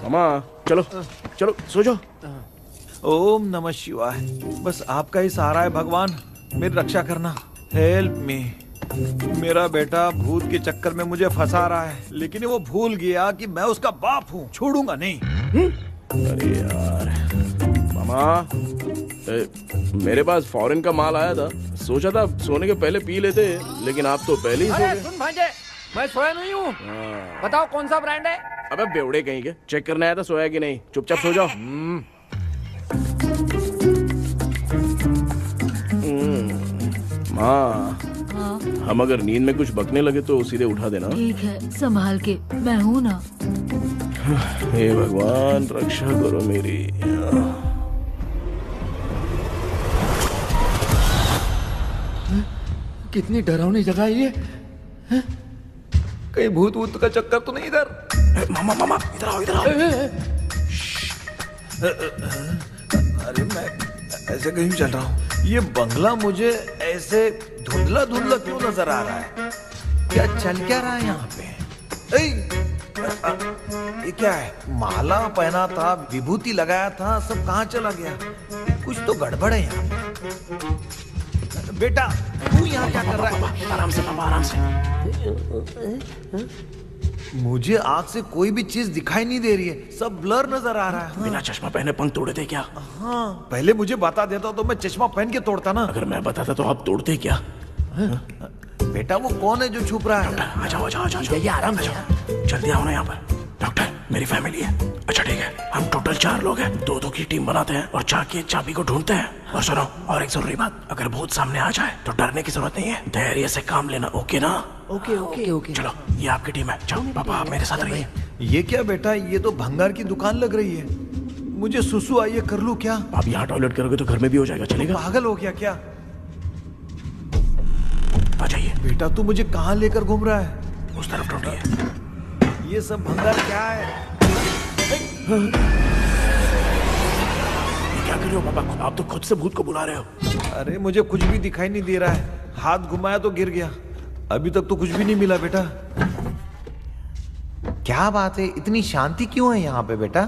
मामा चलो चलो सो जाओ। ओम नमः शिवाय। बस आपका ही सहारा है भगवान, मेरी रक्षा करना। Help me. मेरा बेटा भूत के चक्कर में मुझे फंसा रहा है, लेकिन वो भूल गया कि मैं उसका बाप हूँ, छोड़ूंगा नहीं। अरे यार मामा, मेरे पास फॉरेन का माल आया था, सोचा था सोने के पहले पी लेते, लेकिन आप तो पहले ही सो अरे गए। सुन भांजे, मैं सोया नहीं हूँ। बताओ कौन सा ब्रांड है? अबे बेवड़े कहीं के, चेक करने आया था सोया कि नहीं। चुपचाप सो जाओ। माँ, हम अगर नींद में कुछ बकने लगे तो सीधे उठा देना। ठीक है, संभाल के, मैं हूँ ना। हे भगवान, रक्षा करो मेरी। कितनी डरावनी जगह है ये। कहीं भूत वूत का चक्कर तो नहीं इधर? मामा मामा, इधर आओ, इधर आओ। अरे मैं ऐसे कहीं चल रहा हूँ। ये बंगला मुझे ऐसे धुंधला धुंधला क्यों नजर आ रहा है? क्या चल क्या रहा है यहाँ पे? ये क्या है? माला पहना था, विभूति लगाया था, सब कहाँ चला गया? कुछ तो गड़बड़ है यहाँ पे। बेटा, तू यहाँ क्या कर रहा है? आराम से पापा, आराम से। मुझे आँख से कोई भी चीज दिखाई नहीं दे रही है, सब ब्लर नजर आ रहा है। हाँ। बिना चश्मा पहने पंख तोड़े थे क्या? हाँ, पहले मुझे बता देता तो मैं चश्मा पहन के तोड़ता ना। अगर मैं बताता तो आप तोड़ते क्या? बेटा, वो कौन है जो छुप रहा है? आ जाओ आ जाओ आ जाओ, आराम से जाओ। जल्दी आओ ना यहाँ पर। डॉक्टर, मेरी फैमिली है। अच्छा ठीक है, हम टोटल 4 लोग हैं, 2-2 की टीम बनाते हैं और जाके चाबी को ढूंढते हैं। और सुनो, और एक जरूरी बात, अगर भूत सामने आ जाए तो डरने की जरूरत नहीं है, धैर्य से काम लेना। ओके ना? Okay okay okay. चलो, ये आपकी टीम है। जाओ पापा, आप मेरे साथ रहिए। ये क्या बेटा, ये तो भंगार की दुकान लग रही है। मुझे सुसु आई है, कर लूं क्या? आप यहाँ टॉयलेट करोगे तो घर में भी हो जाएगा, चलेगा? पागल हो गया क्या? आ जाइए। बेटा, तू मुझे कहाँ लेकर घूम रहा है? उस तरफ ढूंढिए। ये सब भंगार क्या है? ये क्या कर रहे हो पापा? आप तो खुद से भूत को बुला रहे हो। अरे मुझे कुछ भी दिखाई नहीं दे रहा है, हाथ घुमाया तो गिर गया। अभी तक तो कुछ भी नहीं मिला बेटा। क्या बात है, इतनी शांति क्यों है यहाँ पे बेटा?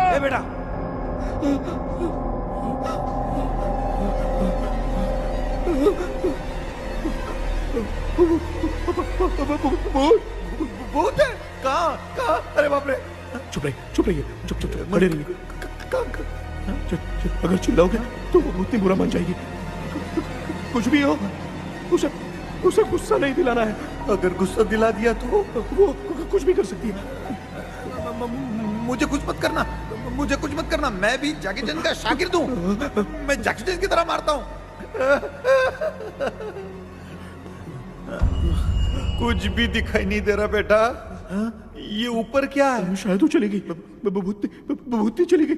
ए बेटा, भूत है? कहाँ? अरे बाप रे! चुप रहिए, चुप रहिए, चुप चुप खड़े रहिए। अगर चिल्लाओगे तो वो भूतनी बुरा मान जाएगी। कुछ भी हो, उसे गुस्सा नहीं दिलाना है। अगर गुस्सा दिला दिया तो वो कुछ भी कर सकती है। मुझे कुछ मत करना, मुझे कुछ मत करना। मैं भी जैकी चैन का शागिर्द हूँ। मैं जैकी चैन की तरह मारता हूँ। कुछ भी दिखाई नहीं दे रहा बेटा। ये ऊपर क्या है? शायद वो चली गई, भूतनी चली गई।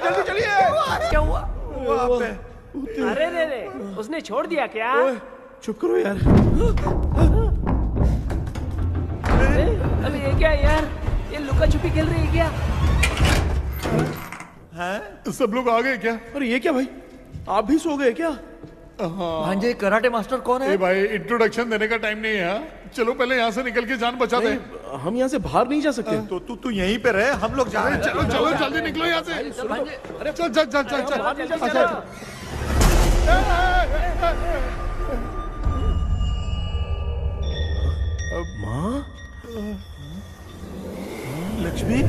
जल्दी चलिए। क्या हुआ? वहाँ पे अरे रे, उसने छोड़ दिया क्या? चुप करो यार। अरे ये क्या यार, ये लुका छुपी खेल रही है क्या? हैं? सब लोग आ गए क्या? अरे ये क्या भाई, आप भी सो गए क्या? भांजे, कराटे मास्टर कौन है? भाई, इंट्रोडक्शन देने का टाइम नहीं है। चलो पहले यहाँ से निकल के जान बचा दे। हम यहाँ से बाहर नहीं जा सकते। तो तू यहीं पे रहे, हम लोग जा रहे हैं। चलो चलो जल्दी निकलो यहाँ से। चल चल चल चल चल। माँ, लक्ष्मी,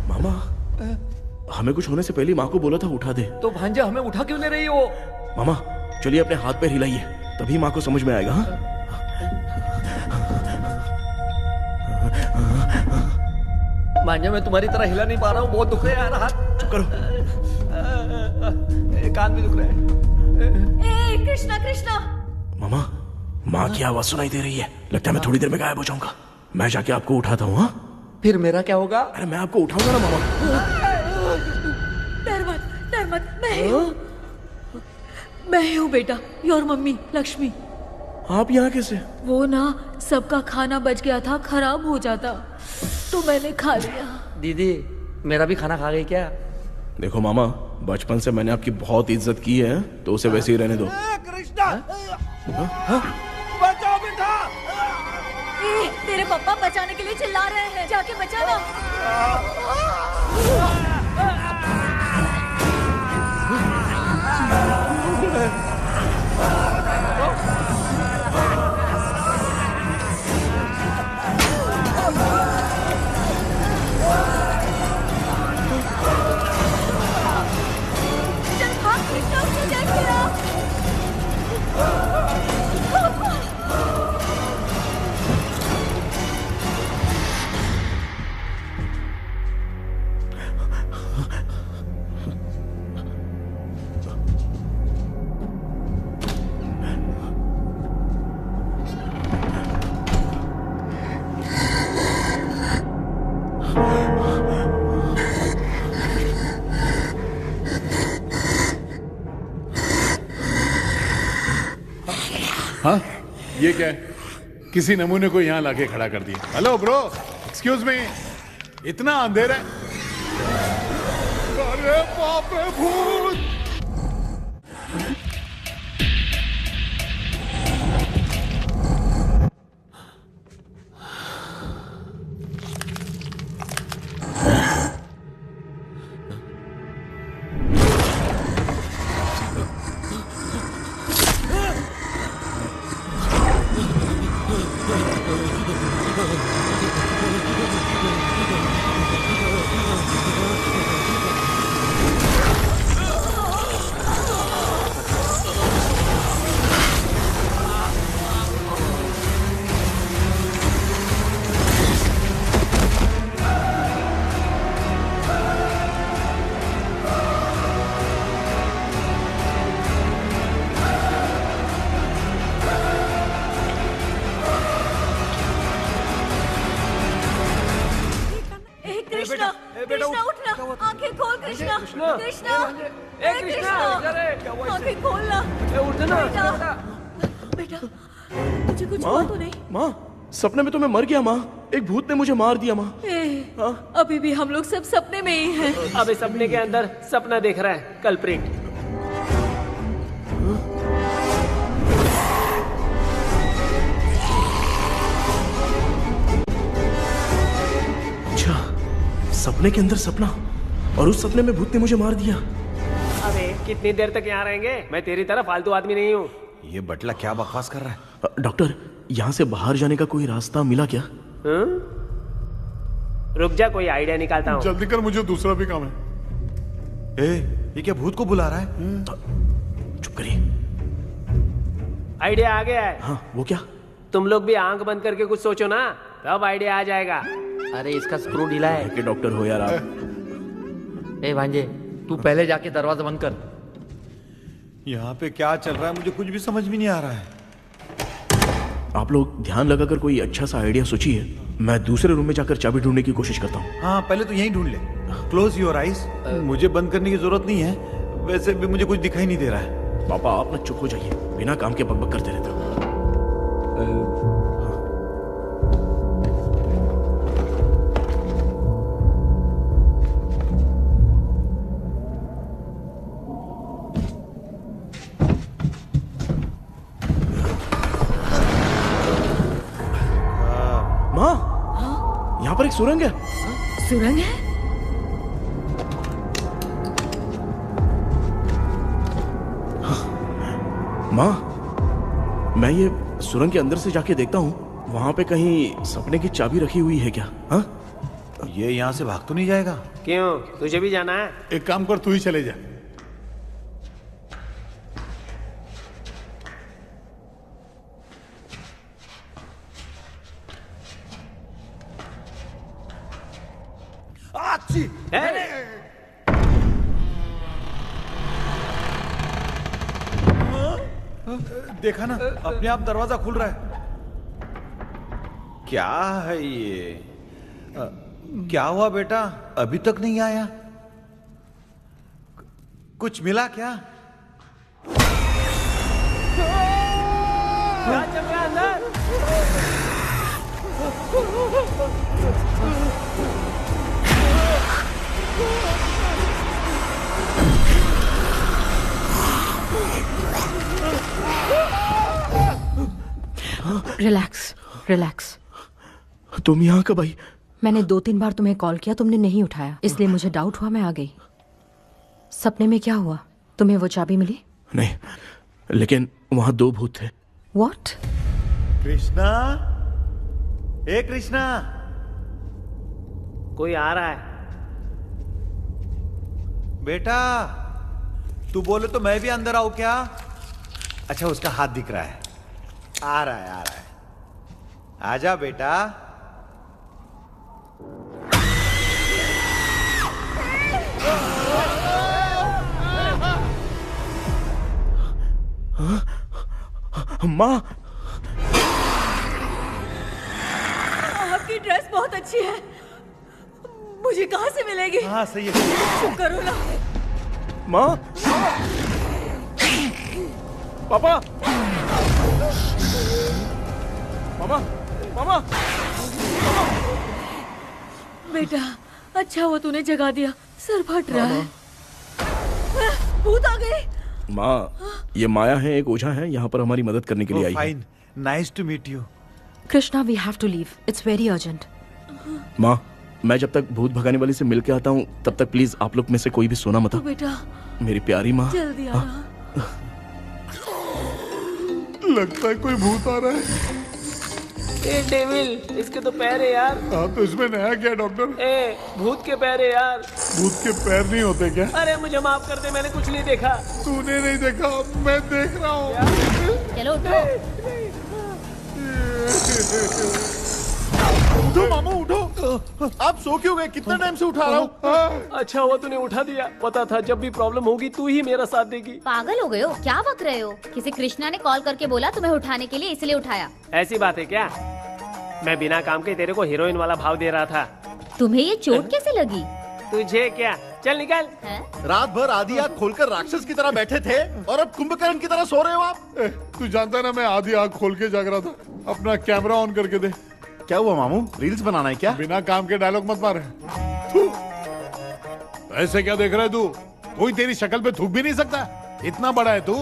मामा, हमें कुछ होने से पहले माँ को बोला था उठा दे। तो भांजा हमें उठा क्यों ले रही हो? मामा चलिए अपने हाथ पैर हिलाइए, तभी माँ को समझ में आएगा। हाँ? भांजा मैं तुम्हारी तरह हिला नहीं पा रहा हूँ, बहुत दुख रहा है यार हाथ। चुप करो। कान भी दुख रहे हैं। ए कृष्णा कृष्णा। मामा, माँ की आवाज सुनाई दे रही है, लगता है मैं थोड़ी देर में गायब हो जाऊंगा। मैं जाके आपको उठाता हूँ। हाँ, फिर मेरा क्या होगा? अरे मैं आपको उठाऊंगा ना मामा। डर मत, मैं हूँ बेटा, योर मम्मी लक्ष्मी। आप यहाँ कैसे? वो ना सबका खाना बच गया था, खराब हो जाता तो मैंने खा लिया। दीदी मेरा भी खाना खा गई क्या? देखो मामा, बचपन से मैंने आपकी बहुत इज्जत की है, तो उसे वैसे ही रहने दो। कृष्णा, बचाओ बेटा। तेरे पापा बचाने के लिए चिल्ला रहे हैं, जाके बचाना। चल भाग कृष्णा, उसे देख तेरा। हाँ, ये क्या है? किसी नमूने को यहाँ लाके खड़ा कर दिया। हेलो ब्रो, एक्सक्यूज मी, इतना अंधेरा है। अरे बाप रे, भूत! कृष्णा उठना, आंखें खोल कृष्णा, कृष्णा, आंखें खोलना। बेटा मुझे कुछ हुआ तो नहीं? माँ, सपने में तो मैं मर गया माँ, एक भूत ने मुझे मार दिया माँ। अभी भी हम लोग सब सपने में ही हैं। अबे सपने के अंदर सपना देख रहा है कल्प्रिट। सपने के अंदर सपना, और उस सपने में भूत ने मुझे मार दिया। अबे कितनी देर तक यहाँ रहेंगे? मैं तेरी तरह फालतू आदमी नहीं हूँ। ये बटला क्या बकवास कर रहा है? डॉक्टर, यहाँ से बाहर जाने का कोई रास्ता मिला क्या? रुक जा, कोई आइडिया निकालता हूँ। जल्दी कर, मुझे दूसरा भी काम है। ये क्या भूत को बुला रहा है? चुप करिए। आइडिया आ गया है। हाँ, वो क्या? तुम लोग भी आंख बंद करके कुछ सोचो ना, तब आइडिया आ जाएगा। अरे इसका स्क्रू ढीला है। के डॉक्टर हो यार आप। ए भांजे, तू पहले जाके दरवाजा बंद कर। यहाँ पे क्या चल रहा है मुझे कुछ भी समझ में नहीं आ रहा है। आप लोग ध्यान लगाकर कोई अच्छा सा आइडिया सोचिए, मैं दूसरे रूम में जाकर चाबी ढूंढने की कोशिश करता हूँ। हाँ पहले तो यहीं ढूंढ ले। Close your eyes. मुझे बंद करने की जरूरत नहीं है, वैसे भी मुझे कुछ दिखाई नहीं दे रहा है। पापा आप ना चुप हो जाइए, बिना काम के बकबक करते रहते हो। माँ, यहाँ पर एक सुरंग है। सुरंग है? माँ, मैं ये सुरंग के अंदर से जाके देखता हूँ, वहाँ पे कहीं सपने की चाबी रखी हुई है क्या? हाँ? ये यहाँ से भाग तो नहीं जाएगा? क्यों, तुझे भी जाना है? एक काम कर, तू ही चले जा। देखा ना, अपने आप दरवाजा खुल रहा है। क्या है ये? क्या हुआ बेटा, अभी तक नहीं आया? कुछ मिला क्या? क्या चल रहा है अंदर? Relax relax. तुम यहाँ कब आई? मैंने 2-3 बार तुम्हें कॉल किया, तुमने नहीं उठाया, इसलिए मुझे डाउट हुआ, मैं आ गई। सपने में क्या हुआ? तुम्हें वो चाबी मिली? नहीं, लेकिन वहाँ 2 भूत थे। What? कृष्णा, ए कृष्णा, कोई आ रहा है। बेटा तू बोले तो मैं भी अंदर आऊं क्या? अच्छा उसका हाथ दिख रहा है, आ रहा है, आ रहा है। आजा बेटा। माँ, आपकी ड्रेस बहुत अच्छी है, मुझे कहाँ से मिलेगी? हाँ सही है। चुप करो ना। माँ, पापा, मामा, मामा, बेटा अच्छा हुआ तूने जगा दिया, सर फट रहा है। भूत आ गई। माँ, ये माया है, एक ओझा है, यहाँ पर हमारी मदद करने के लिए आई है। Fine, nice to meet you. Krishna, we have to leave, it's very urgent. माँ, मैं जब तक भूत भगाने वाली से मिल के आता हूँ तब तक प्लीज आप लोग में से कोई भी सोना मत। बेटा मेरी प्यारी माँ, जल्दी आना। लगता है कोई भूत आ रहा है। ए डेविल, इसके तो पैर है यार। हाँ तो इसमें नया क्या डॉक्टर? ए भूत के पैर है यार। भूत के पैर नहीं होते क्या? अरे मुझे माफ कर दे, मैंने कुछ नहीं देखा। तूने नहीं देखा, मैं देख रहा हूँ। चलो उठो। उठो मामू उठो, आप सो क्यों गए? कितना टाइम से उठा रहा हूँ। अच्छा हुआ तूने उठा दिया, पता था जब भी प्रॉब्लम होगी तू ही मेरा साथ देगी। पागल हो गए हो क्या? बक रहे हो? किसी कृष्णा ने कॉल करके बोला तुम्हें उठाने के लिए, इसलिए उठाया। ऐसी बात है क्या? मैं बिना काम के तेरे को हीरोइन वाला भाव दे रहा था। तुम्हें ये चोट कैसे लगी? तुझे क्या, चल निकल। रात भर आधी आँख खोलकर राक्षस की तरह बैठे थे और अब कुंभकर्ण की तरह सो रहे हो आप। तू जानता है ना, मैं आधी आँख खोल के जाग रहा था। अपना कैमरा ऑन करके दे। क्या हुआ मामू, रील्स बनाना है क्या? बिना काम के डायलॉग मत मार। ऐसे क्या देख रहा है तू? कोई तेरी शक्ल पे थूक भी नहीं सकता, इतना बड़ा है तू।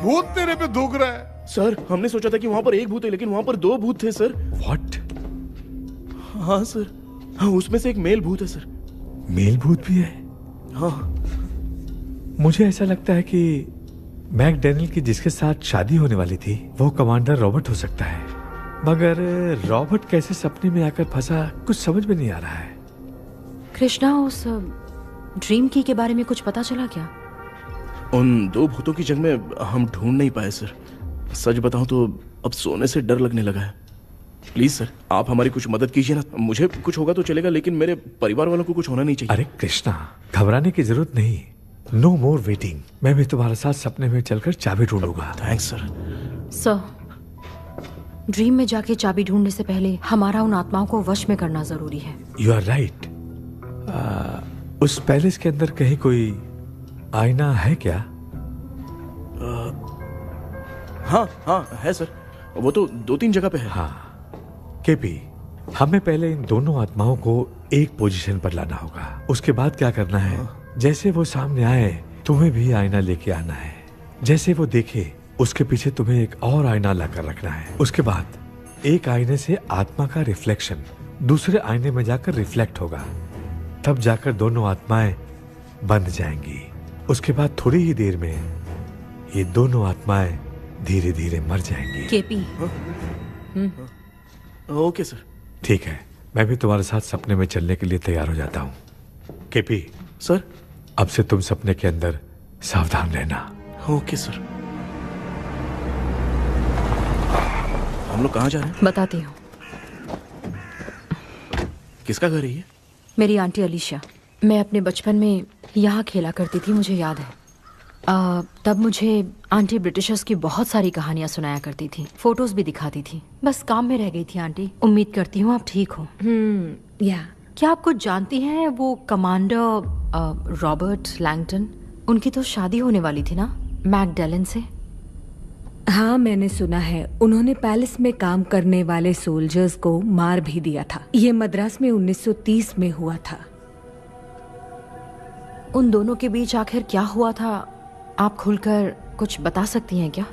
भूत तेरे पे थूक रहा है। सर, हमने सोचा था कि वहाँ पर एक भूत है, लेकिन वहाँ पर 2 भूत थे सर। व्हाट? हाँ सर, हाँ उसमें से एक मेल भूत है सर। मेल भूत भी है? हाँ। मुझे ऐसा लगता है कि मैकडैनियल की जिसके साथ शादी होने वाली थी वो कमांडर रॉबर्ट हो सकता है, मगर रॉबर्ट कैसे सपने में आकर फंसा कुछ समझ में नहीं आ रहा है। कृष्णा, उस ड्रीम की के बारे में कुछ पता चला क्या? उन 2 भूतों की जंग में हम ढूंढ नहीं पाए सर। सच बताऊं तो अब सोने से डर लगने लगा है। प्लीज सर, आप हमारी कुछ मदद कीजिए ना। मुझे कुछ होगा तो चलेगा, लेकिन मेरे परिवार वालों को कुछ होना नहीं चाहिए। अरे कृष्णा, घबराने की जरूरत नहीं, नो मोर वेटिंग। मैं भी तुम्हारे साथ सपने में चलकर चाबी ढूंढूंगा। Thanks sir. सर, ड्रीम में जाके चाबी ढूंढने से पहले हमारा उन आत्माओं को वश में करना जरूरी है। You are right. उस पैलेस के अंदर कहीं कोई आईना है क्या? हाँ हाँ है सर, वो तो 2-3 जगह पे है। हाँ केपी, हमें पहले इन दोनों आत्माओं को एक पोजीशन पर लाना होगा। उसके बाद क्या करना है, जैसे वो सामने आए तुम्हें भी आईना लेके आना है। जैसे वो देखे उसके पीछे तुम्हें एक और आईना लाकर रखना है। उसके बाद एक आईने से आत्मा का रिफ्लेक्शन दूसरे आईने में जाकर रिफ्लेक्ट होगा, तब जाकर दोनों आत्माएं बंध जाएंगी। उसके बाद थोड़ी ही देर में ये दोनों आत्माएं धीरे धीरे मर जाएंगी। केपी। Okay sir. ठीक है, मैं भी तुम्हारे साथ सपने में चलने के लिए तैयार हो जाता हूँ। केपी सर, अब से तुम सपने के अंदर सावधान रहना। Okay sir. हम लोग कहाँ जा रहे हैं? बताती हूँ। किसका घर है ये? मेरी आंटी अलीशा। मैं अपने बचपन में यहाँ खेला करती थी, मुझे याद है। तब मुझे आंटी ब्रिटिशर्स की बहुत सारी कहानियाँ सुनाया करती थी, फोटोज भी दिखाती थी। बस काम में रह गई थी आंटी। उम्मीद करती हूँ आप ठीक हो। या क्या आप कुछ जानती हैं वो कमांडर रॉबर्ट लैंगटन? उनकी तो शादी होने वाली थी ना मैकडैलन से। हाँ, मैंने सुना है उन्होंने पैलेस में काम करने वाले सोल्जर्स को मार भी दिया था। ये मद्रास में 1930 में हुआ था। उन दोनों के बीच आखिर क्या हुआ था, आप खुलकर कुछ बता सकती हैं क्या?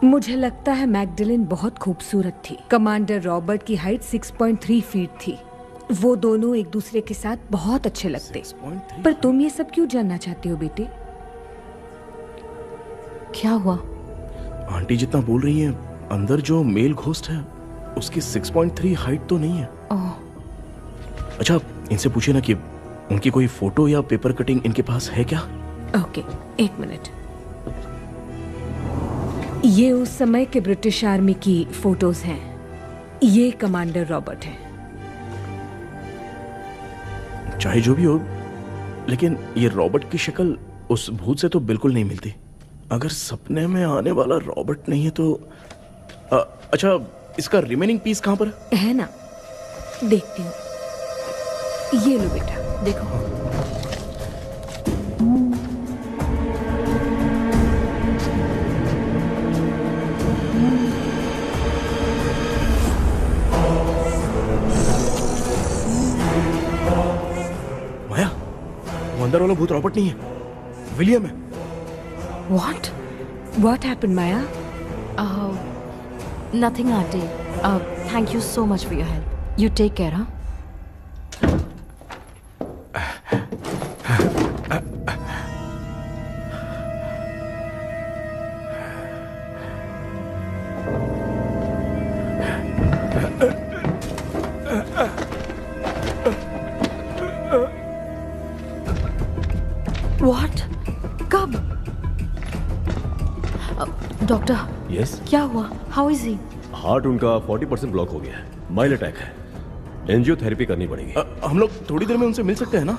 मुझे लगता है मैकडैलन बहुत खूबसूरत थी। कमांडर रॉबर्ट की हाइट 6.3 फीट थी। वो दोनों एक दूसरे के साथ बहुत अच्छे लगते। पर तुम ये सब क्यों जानना चाहते हो बेटे? क्या हुआ? आंटी जितना बोल रही है, अंदर जो मेल घोस्ट है उसकी 6.3 हाइट तो नहीं है। अच्छा, इनसे पूछिए ना कि उनकी कोई फोटो या पेपर कटिंग इनके पास है क्या? ओके, एक मिनट। ये उस समय के ब्रिटिश आर्मी की फोटोज हैं। ये कमांडर रॉबर्ट है। चाहे जो भी हो, लेकिन ये रॉबर्ट की शक्ल उस भूत से तो बिल्कुल नहीं मिलती। अगर सपने में आने वाला रॉबर्ट नहीं है तो अच्छा, इसका रिमेनिंग पीस कहां पर है ना? देखती हूँ। ये लो बेटा, देखो। माया, वो अंदर वाला भूत रॉबर्ट नहीं है, विलियम है। What happened, Maya? Nothing, auntie. Thank you so much for your help. You take care, huh? What? कब? डॉक्टर। यस। क्या हुआ? How is he? हार्ट उनका 40% ब्लॉक हो गया है। माइल्ड अटैक है। एंजियोथेरेपी करनी पड़ेगी। हम लोग थोड़ी देर में उनसे मिल सकते हैं ना?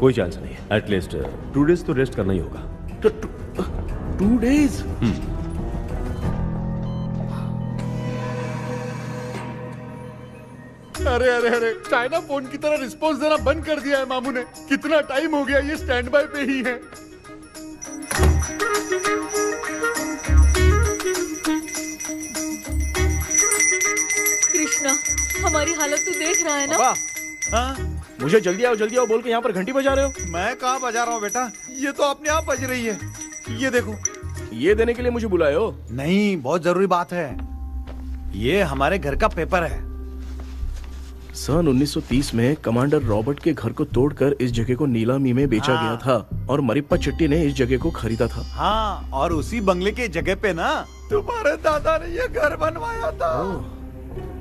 कोई चांस नहीं है। एटलीस्ट 2 डेज तो रेस्ट करना ही होगा। 2 डेज? अरे अरे अरे, चाइना फोन की तरह रिस्पॉन्स देना बंद कर दिया है मामू ने। कितना टाइम हो गया ये स्टैंड बाय पे ही है। कृष्णा, हमारी हालत तू देख रहा है ना? हाँ? मुझे जल्दी आओ बोल के यहाँ पर घंटी बजा रहे हो। मैं कहाँ बजा रहा हूँ बेटा, ये तो अपने आप बज रही है। ये देखो। ये देने के लिए मुझे बुलाए हो? नहीं, बहुत जरूरी बात है। ये हमारे घर का पेपर है। सन 1930 में कमांडर रॉबर्ट के घर को तोड़कर इस जगह को नीलामी में बेचा गया था और मरिप्पा चिट्टी ने इस जगह को खरीदा था। हाँ, और उसी बंगले के जगह पे ना तुम्हारे दादा ने ये घर बनवाया था।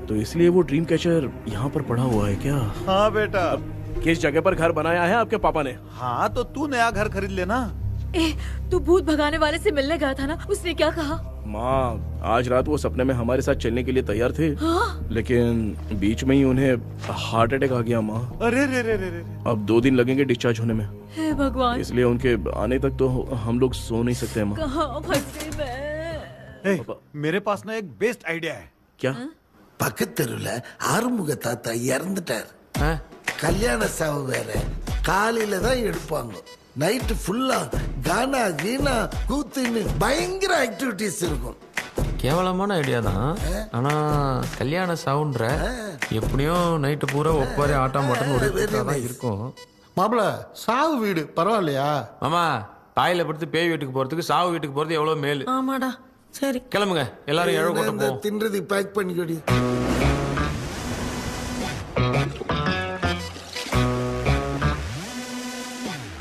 तो इसलिए वो ड्रीम कैचर यहाँ पर पड़ा हुआ है क्या? हाँ बेटा। किस जगह पर घर बनाया है आपके पापा ने? हाँ, तो तू नया घर खरीद लेना। तू भूत भगाने वाले से मिलने गया था ना, उसने क्या कहा? माँ, आज रात वो सपने में हमारे साथ चलने के लिए तैयार थे। हाँ? लेकिन बीच में ही उन्हें हार्ट अटैक आ गया माँ। अरे रे रे रे रे। अब 2 दिन लगेंगे डिस्चार्ज होने में। हे भगवान। इसलिए उनके आने तक तो हम लोग सो नहीं सकते माँ। कहाँ फंसे मैं? मेरे पास ना एक बेस्ट आइडिया है। क्या? பக்கத்தெருவுல ஆறுமுக தாத்தா இறந்துட்டார். கல்யாண சாவு வேற. காலையில தான் எடுப்பாங்க. நைட் ஃபுல்லா கானா கீனா கூத்துன்னு பயங்கர ஆக்டிவிட்டிஸ் இருக்கும். கேவலமான ஐடியா தான். ஆனா கல்யாண சவுண்ட்ற எப்படியும் நைட்டு பூரா ஒப்பாரி ஆட்டம் மாட்டம் தான் இருக்கும். மாப்பிள சாவு வீடு பரவாயில்லையா? மாமா பாயில படுத்து பேய் வீட்டுக்கு போறதுக்கு சாவு வீட்டுக்கு போறது எவ்வளவு மேல். ஆமாடா. சரி கிளம்புங்க எல்லாரும் எழ கூட்டம் போவோம். தின்றது பேக் பண்ணிக்கடி.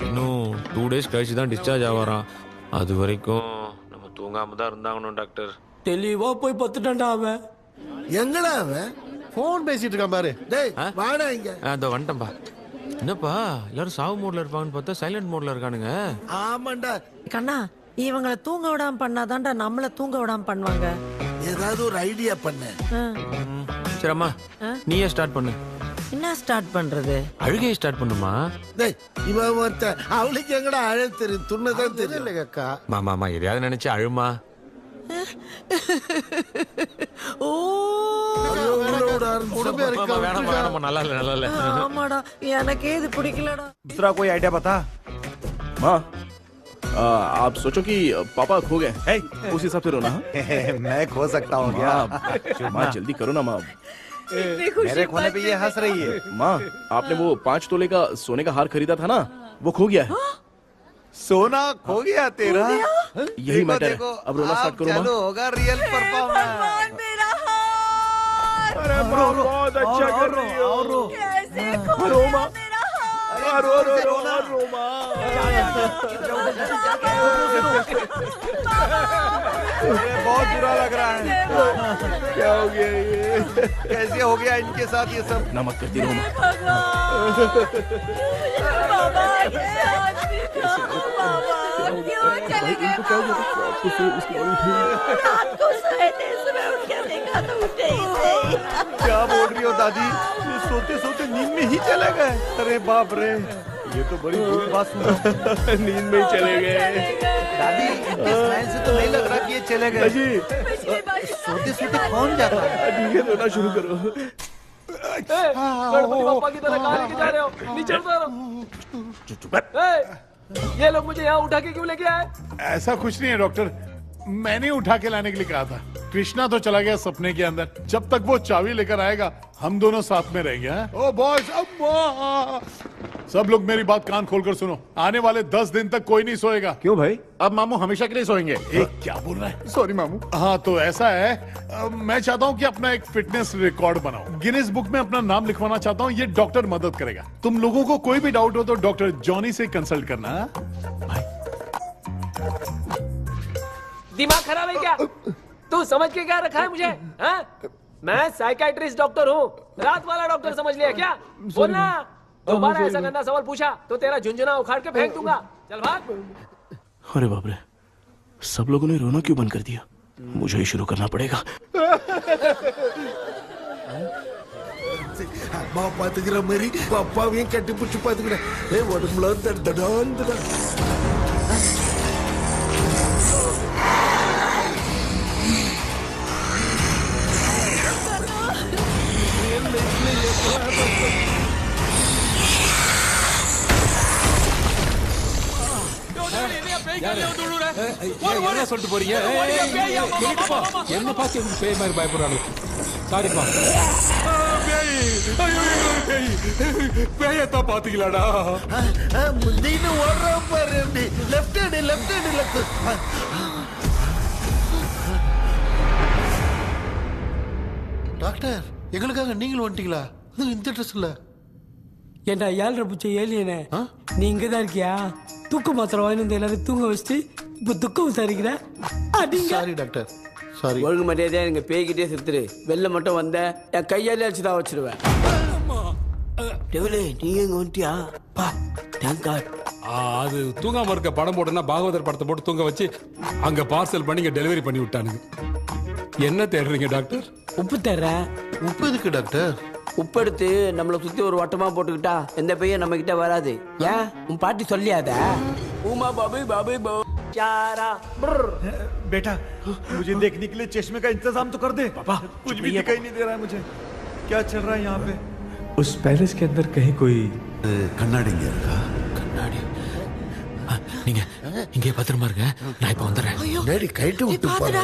இன்னும் 2 days கழிச்சு தான் டிஸ்சார்ஜ் ஆவாராம். அது வரைக்கும் நம்ம தூங்காம தான் இருந்தாங்கணும் டாக்டர். தெளிவா போய் பத்துட்டான்டா அவன். எங்கடா அவன்? போன் பேசிட்டு இருக்கான் பாரு. டேய் வாடா இங்க. அதோ வந்துட்டேன்பா. என்னப்பா எல்லாரும் சாவு மோட்ல இருப்பாங்கன்னு பார்த்தா சைலண்ட் மோட்ல இருக்கானுங்க. ஆமாண்டா. கண்ணா இவங்கள தூங்க விடாம பண்ணாதான்டா நம்மள தூங்க விடாம பண்ணுவாங்க. ஏதாவது ஒரு ஐடியா பண்ணு. சரி அம்மா நீயே ஸ்டார்ட் பண்ணு. என்ன ஸ்டார்ட் பண்றது? அழுகையை ஸ்டார்ட் பண்ணுமா? டேய் இவன் ஒருத்த அவளுக்கு எங்கடா அழ தெரியும்? துண்ணதான் தெரியல அக்கா. மாமா எதையாவது நினைச்சு அழுமா. ஓ நல்லா இல்ல. ஆமாடா எனக்கே இது பிடிக்கலடா. दूसरा कोई आइडिया बता। माँ आप सोचो कि पापा खो गए, उस हिसाब से रोना। मैं खो सकता हूँ क्या? माँ जल्दी करो ना माँ। मेरे खोने पे ये हंस रही है। माँ आपने वो 5 तोले का सोने का हार खरीदा था ना, वो खो गया है। सोना खो गया तेरा? यही मैटर है। अब रोना स्टार्ट करो माँ। चालू होगा रियल परफॉर्मेंस। मेरा हार। अरे बहुत अच्छा कर रही हो। कैसे रो माँ। रो माँ। बहुत बुरा लग रहा है। क्या हो गया ये? कैसे हो गया इनके साथ ये सब? ना मत करती रो माँ। क्यों चले गए? रात को सोए थे, सुबह उठ के देखा तो उठे ही नहीं। क्या बोल रही हो दादी? सोते सोते नींद में ही चले गए? अरे बाप रे, ये तो बड़ी बुरी बात सुना। नींद में ही चले गए। दादी इनके स्माइल से तो नहीं लग रहा कि ये चले गए। सोते सोते कौन जाता है? ठीक है रोना शुरू करो। गणपति बप्पा की तरह कहाँ लेके जा रहे हो? नीचे उतारो। ये लोग मुझे यहाँ उठा के क्यों लेके आए? ऐसा कुछ नहीं है डॉक्टर, मैंने उठा के लाने के लिए कहा था। कृष्णा तो चला गया सपने के अंदर, जब तक वो चाबी लेकर आएगा हम दोनों साथ में रहेंगे। ओ बॉयज, सब लोग मेरी बात कान खोलकर सुनो, आने वाले 10 दिन तक कोई नहीं सोएगा। क्यों भाई? अब मामू हमेशा के लिए सोएंगे? क्या बोल रहा है? सॉरी मामू। हाँ तो ऐसा है, मैं चाहता हूँ कि अपना एक फिटनेस रिकॉर्ड बनाऊं, गिनीज बुक में अपना नाम लिखवाना चाहता हूँ। ये डॉक्टर मदद करेगा। तुम लोगों को कोई भी डाउट हो तो डॉक्टर जॉनी से कंसल्ट करना। दिमाग खराब है क्या? तू समझ के क्या रखा है मुझे? हाँ? मैं साइकाइट्रिस्ट डॉक्टर हूँ, रात वाला डॉक्टर समझ लिया क्या? बोलना। दोबारा ऐसा गंदा सवाल पूछा तो तेरा झुंझुना उखाड़ के फेंक दूंगा। चल भाग। अरे बाप रे, सब लोगों ने रोना क्यों बंद कर दिया? मुझे ही शुरू करना पड़ेगा। அம்மா பாத்துக்கிற மாதிரி அப்பாவையும் கட்டி பிடிச்சி பாத்துக்கிறேன். உடம்புல தடான் சொல்லிட்டு போறீங்க? என்ன பார்த்து பேய் மாதிரி பயப்படுறாங்க. சாரிப்பா. பேயத்தான் பாத்தீங்களாடா? முந்தின்னு ஓடுற பாரு. Left hand left hand left. Doctor எங்களுக்காக நீங்களும் வந்துட்டீங்களா? இந்த ட்ரெஸ் இல்ல. ஏண்டா 7:30 பூச்ச ஏலியனே, நீ இங்கதான் இருக்கியா? தூக்க மாத்திரை வாங்கி வந்து எல்லாரும் தூங்க வச்சுட்டு இப்ப துக்கம் விசாரிக்கிற. Sorry doctor, sorry. ஒழுங்கு மரியாதையா எங்க பேய்கிட்டே செத்துரு. வெளில மட்டும் வந்த என் கையாலே அடிச்சுதான் வச்சிருவேன். டெவிலே நீ எங்க வந்துட்டியா? பா தேங்க் காட். அது தூங்காம இருக்க படம் போட்டுனா பாகவதர் படத்தை போட்டு தூங்க வச்சு அங்க பார்சல் பண்ணி இங்க டெலிவரி பண்ணி விட்டானுங்க. என்ன தேடுறீங்க டாக்டர்? உப்பு தேடுறேன். உப்பு எதுக்கு டாக்டர்? உப்பு எடுத்து நம்மளை சுத்தி ஒரு வட்டமா போட்டுக்கிட்டா எந்த பையன் நம்ம கிட்ட வராது. ஏன் உன் பாட்டி சொல்லியாத? உமா பாபு பாபு பாபு. बेटा मुझे देखने के लिए चश्मे का इंतजाम तो कर दे। पापा कुछ भी दिखाई नहीं दे रहा है मुझे। क्या चल रहा है यहाँ पे? उस पैलेस के अंदर कहीं कोई கண்ணாடி இங்க இருக்கா? கண்ணாடி நீங்க இங்கே பத்திரமா இருங்க, நான் இப்ப வந்துடுறேன். டேடி கைட்டு விட்டு போறா.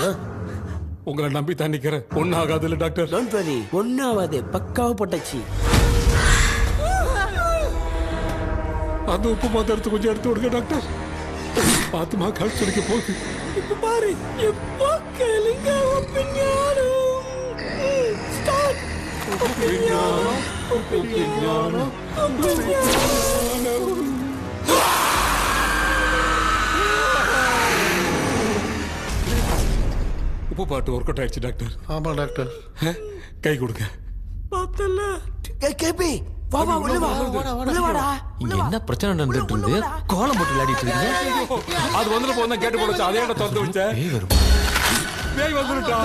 உங்களை நம்பி தான் நிக்கிறேன். ஒன்னும் ஆகாது இல்ல டாக்டர்? டோன்ட் வரி, ஒன்னும் ஆகாது, பக்காவா போட்டாச்சு. அந்த உப்பு மாத்திரத்தை கொஞ்சம் எடுத்து விடுங்க டாக்டர். பாத்துமா கால் சுடிக்க போகுது. இப்ப பாரு, எப்போ கேளுங்க ஒப்பினியானம். ஸ்டார்ட். ஒப்பினியானம், ஒப்பினியானம், ஒப்பினியானம். உப்பு பாட்டு ஒர்க் அவுட் ஆயிடுச்சு டாக்டர். ஆமா டாக்டர். கை கொடுங்க. பார்த்தல. கேபி வா வா உள்ள வா. உள்ள வாடா. இங்க என்ன பிரச்சனை நடந்துட்டு இருக்கு? கோலம் போட்டு விளையாடிட்டு இருக்கீங்க. அது வந்துட்டு போனா கேட்டு போடுச்சு. அதே இடம் திறந்து வச்சேன். பேய் வந்துட்டா.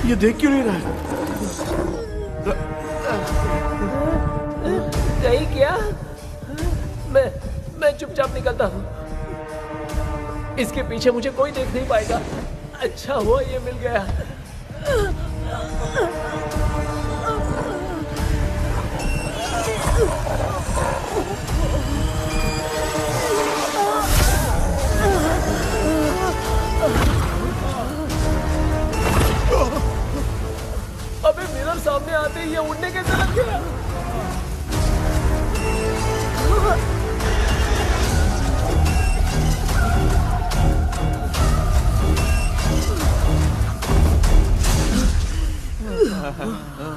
ये देख क्यों नहीं रहा है? नहीं क्या? मैं चुपचाप निकलता हूँ। इसके पीछे मुझे कोई देख नहीं पाएगा। अच्छा हुआ ये मिल गया। अबे मिरर सामने आते ही ये उड़ने कैसे लग गया?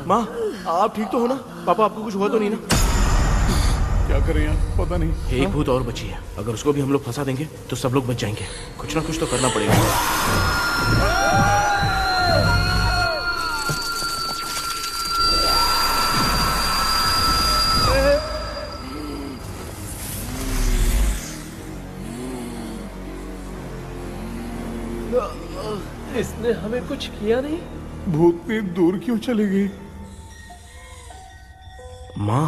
माँ आप ठीक तो हो ना? पापा आपको कुछ हुआ तो नहीं ना? क्या करें यार, पता नहीं। एक भूत और बची है, अगर उसको भी हम लोग फंसा देंगे तो सब लोग बच जाएंगे। कुछ ना कुछ तो करना पड़ेगा। इसने हमें कुछ किया नहीं। भूतनी दूर क्यों चली गई? माँ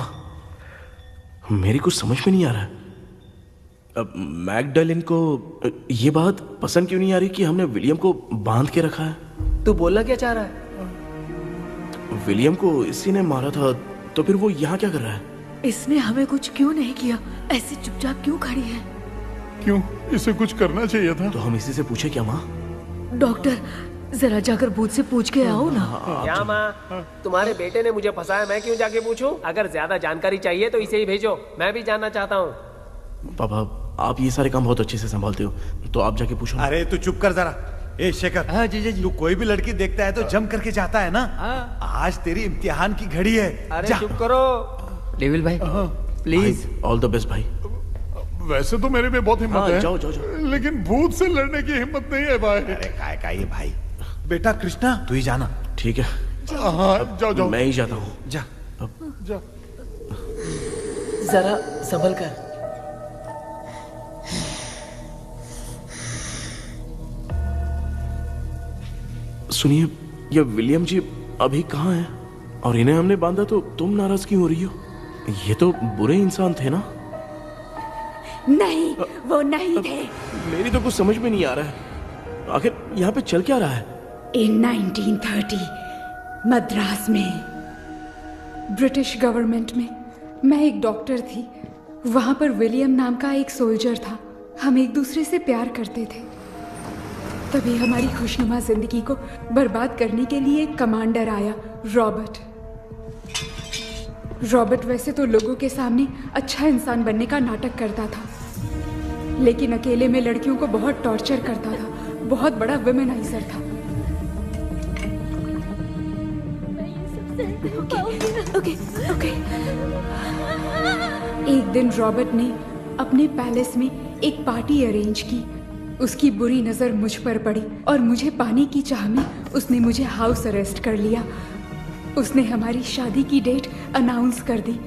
मेरी कुछ समझ में नहीं आ रहा है। अब मैगडालिन को ये बात पसंद क्यों नहीं आ रही कि हमने विलियम को बांध के रखा है? तू बोलना क्या चाह रहा है? विलियम को इसी ने मारा था, तो फिर वो यहाँ क्या कर रहा है? इसने हमें कुछ क्यों नहीं किया? ऐसे चुपचाप क्यों खड़ी है? क्यों, इसे कुछ करना चाहिए था। तो हम इसी से पूछे क्या माँ? डॉक्टर जरा जाकर भूत से पूछ के आओ ना। क्या माँ, तुम्हारे बेटे ने मुझे फंसाया, मैं क्यों जाके पूछूं? अगर ज्यादा जानकारी चाहिए तो इसे ही भेजो, मैं भी जानना चाहता हूँ। पापा आप ये सारे काम बहुत अच्छे से संभालते हो, तो आप जाके पूछो। अरे तू चुप कर जरा। ए शेखर, हाँ जी तू कोई भी लड़की देखता है तो जम करके जाता है ना। आज तेरी इम्तिहान की घड़ी है। अरे चुप करो डेविल भाई, प्लीज। ऑल द बेस्ट भाई। वैसे तो मेरे में बहुत हिम्मत है। जाओ जाओ जाओ। लेकिन भूत से लड़ने की हिम्मत नहीं है भाई। अरे काय का ये भाई। बेटा कृष्णा तू ही जाना। ठीक है। हाँ जाओ जाओ। मैं ही जाता हूँ। जा जा। जरा संभल कर। सुनिए, ये विलियम जी अभी कहाँ हैं? और इन्हें हमने बांधा तो तुम नाराज क्यों हो रही हो? ये तो बुरे इंसान थे ना? नहीं, वो नहीं थे। मेरी तो कुछ समझ में नहीं आ रहा है। आखिर यहाँ पे चल क्या रहा है? इन 1930 मद्रास में ब्रिटिश गवर्नमेंट में मैं एक डॉक्टर थी। वहां पर विलियम नाम का एक सोल्जर था। हम एक दूसरे से प्यार करते थे। तभी हमारी खुशनुमा जिंदगी को बर्बाद करने के लिए एक कमांडर आया, रॉबर्ट। रॉबर्ट वैसे तो लोगों के सामने अच्छा इंसान बनने का नाटक करता था, लेकिन अकेले में लड़कियों को बहुत टॉर्चर करता था। बहुत बड़ा वुमेनाइजर था। ओके। एक दिन रॉबर्ट ने अपने पैलेस में एक पार्टी अरेंज की। उसकी बुरी नजर मुझ पर पड़ी और मुझे पाने की चाह में उसने मुझे हाउस अरेस्ट कर लिया। उसने हमारी शादी की डेट अनाउंस कर दी।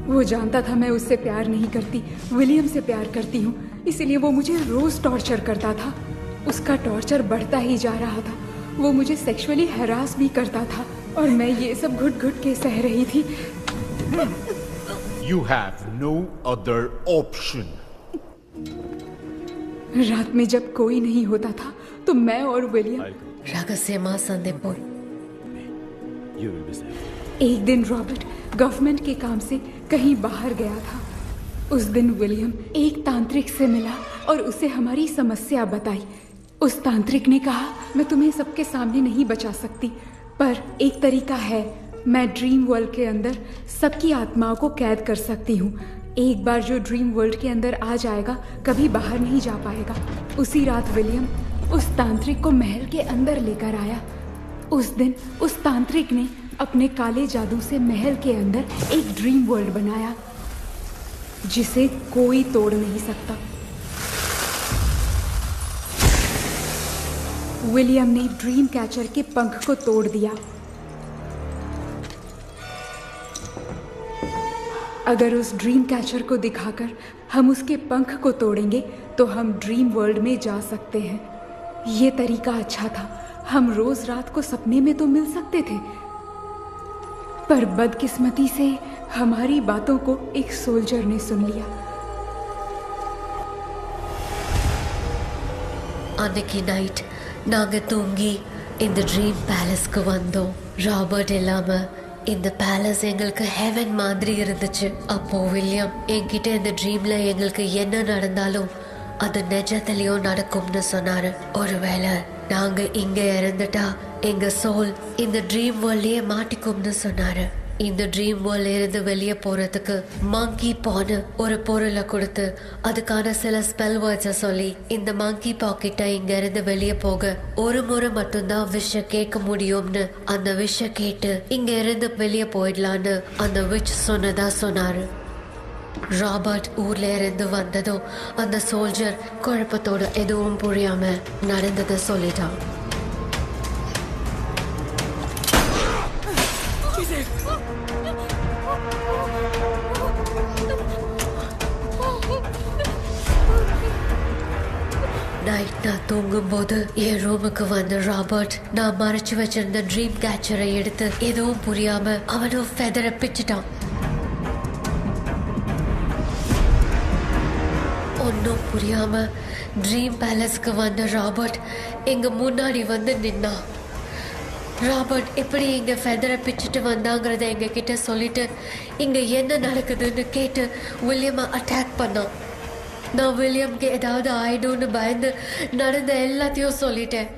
वो जानता था मैं उससे प्यार नहीं करती, विलियम से प्यार करती हूँ, इसलिए वो मुझे रोज टॉर्चर करता था। उसका टॉर्चर बढ़ता ही जा रहा था। वो मुझे सेक्सुअली हैरास भी करता था और मैं ये सब घुट घुट के सह रही थी। You have no other option. रात में जब कोई नहीं होता था तो मैं और विलियम रहस्यमा संदेपुर। एक दिन रॉबर्ट गवर्नमेंट के काम से कहीं बाहर गया था। उस दिन विलियम एक तांत्रिक से मिला और उसे हमारी समस्या बताई। उस तांत्रिक ने कहा, मैं तुम्हें सबके सामने नहीं बचा सकती, पर एक तरीका है। मैं ड्रीम वर्ल्ड के अंदर सबकी आत्माओं को कैद कर सकती हूँ। एक बार जो ड्रीम वर्ल्ड के अंदर आ जाएगा कभी बाहर नहीं जा पाएगा। उसी रात विलियम उस तांत्रिक को महल के अंदर लेकर आया। उस दिन उस तांत्रिक ने अपने काले जादू से महल के अंदर एक ड्रीम वर्ल्ड बनाया जिसे कोई तोड़ नहीं सकता। विलियम ने ड्रीम कैचर के पंख को तोड़ दिया। अगर उस ड्रीम कैचर को दिखाकर हम उसके पंख को तोड़ेंगे तो हम ड्रीम वर्ल्ड में जा सकते हैं। ये तरीका अच्छा था। हम रोज रात को सपने में तो मिल सकते थे, पर बदकिस्मती से हमारी बातों को एक सोल्जर ने सुन लिया। அன்னைக்கு நைட் நாங்க தூங்கி இந்த ட்ரீம் பேலஸ்க்கு வந்தோம். ராபர்ட் இல்லாம இந்த பேலஸ் எங்களுக்கு ஹெவன் மாதிரி இருந்துச்சு. அப்போ வில்லியம் என்கிட்ட இந்த ட்ரீம்ல எங்களுக்கு என்ன நடந்தாலும் அது நிஜத்திலயும் நடக்கும்னு சொன்னாரு. ஒருவேளை நாங்க இங்க இறந்துட்டா எங்க சோல் இந்த ட்ரீம் வேர்ல்ட்லயே மாட்டிக்கும்னு சொன்னாரு. இந்த ட்ரீம் வேர்ல்ட்ல இருந்து வெளியே போறதுக்கு மங்கி பான்னு ஒரு பொருளை கொடுத்து அதுக்கான சில ஸ்பெல் வேர்ட்ஸை சொல்லி இந்த மங்கி பாக்கெட்டை இங்க இருந்து வெளியே போக ஒரு முறை மட்டும்தான் விஷ கேட்க முடியும்னு அந்த விஷ கேட்டு இங்க இருந்து வெளியே போயிடலான்னு அந்த விச் சொன்னதா சொன்னாரு. ராபர்ட் ஊர்ல இருந்து வந்ததும் அந்த சோல்ஜர் குழப்பத்தோட எதுவும் புரியாம நடந்ததை சொல்லிட்டான். நைட் நான் தூங்கும் போது என் ரூமுக்கு வந்த ராபர்ட் நான் மறைச்சு வச்சிருந்த ட்ரீம் கேச்சரை எடுத்து எதுவும் புரியாம அவனும் ஃபெதரை பிச்சுட்டான். ஒன்னும் புரியாம ட்ரீம் பேலஸ்க்கு வந்த ராபர்ட் எங்க முன்னாடி வந்து நின்னான். ராபர்ட் எப்படி இங்க ஃபெதரை பிச்சுட்டு வந்தாங்கிறத எங்க கிட்ட சொல்லிட்டு இங்க என்ன நடக்குதுன்னு கேட்டு வில்லியமை அட்டாக் பண்ணான். நான் வில்லியம்க்கு ஏதாவது ஆயிடும்னு பயந்து நடந்த எல்லாத்தையும் சொல்லிட்டேன்.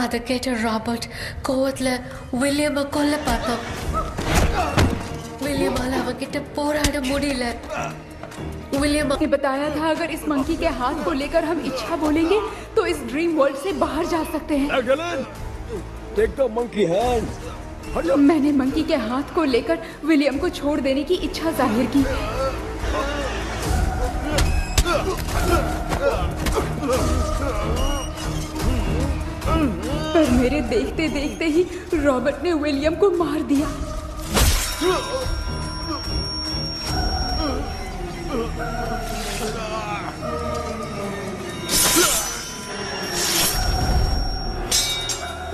அதை கேட்ட ராபர்ட் கோவத்துல வில்லியமை கொல்ல பார்த்தான். विलियम அவன்கிட்ட போராட முடியல. विलियम ने बताया था अगर इस मंकी के हाथ को लेकर हम इच्छा बोलेंगे तो इस ड्रीम वर्ल्ड से बाहर जा सकते हैं। Take the monkey hand. मैंने मंकी के हाथ को लेकर विलियम को छोड़ देने की इच्छा जाहिर की। पर मेरे देखते देखते ही रॉबर्ट ने विलियम को मार दिया।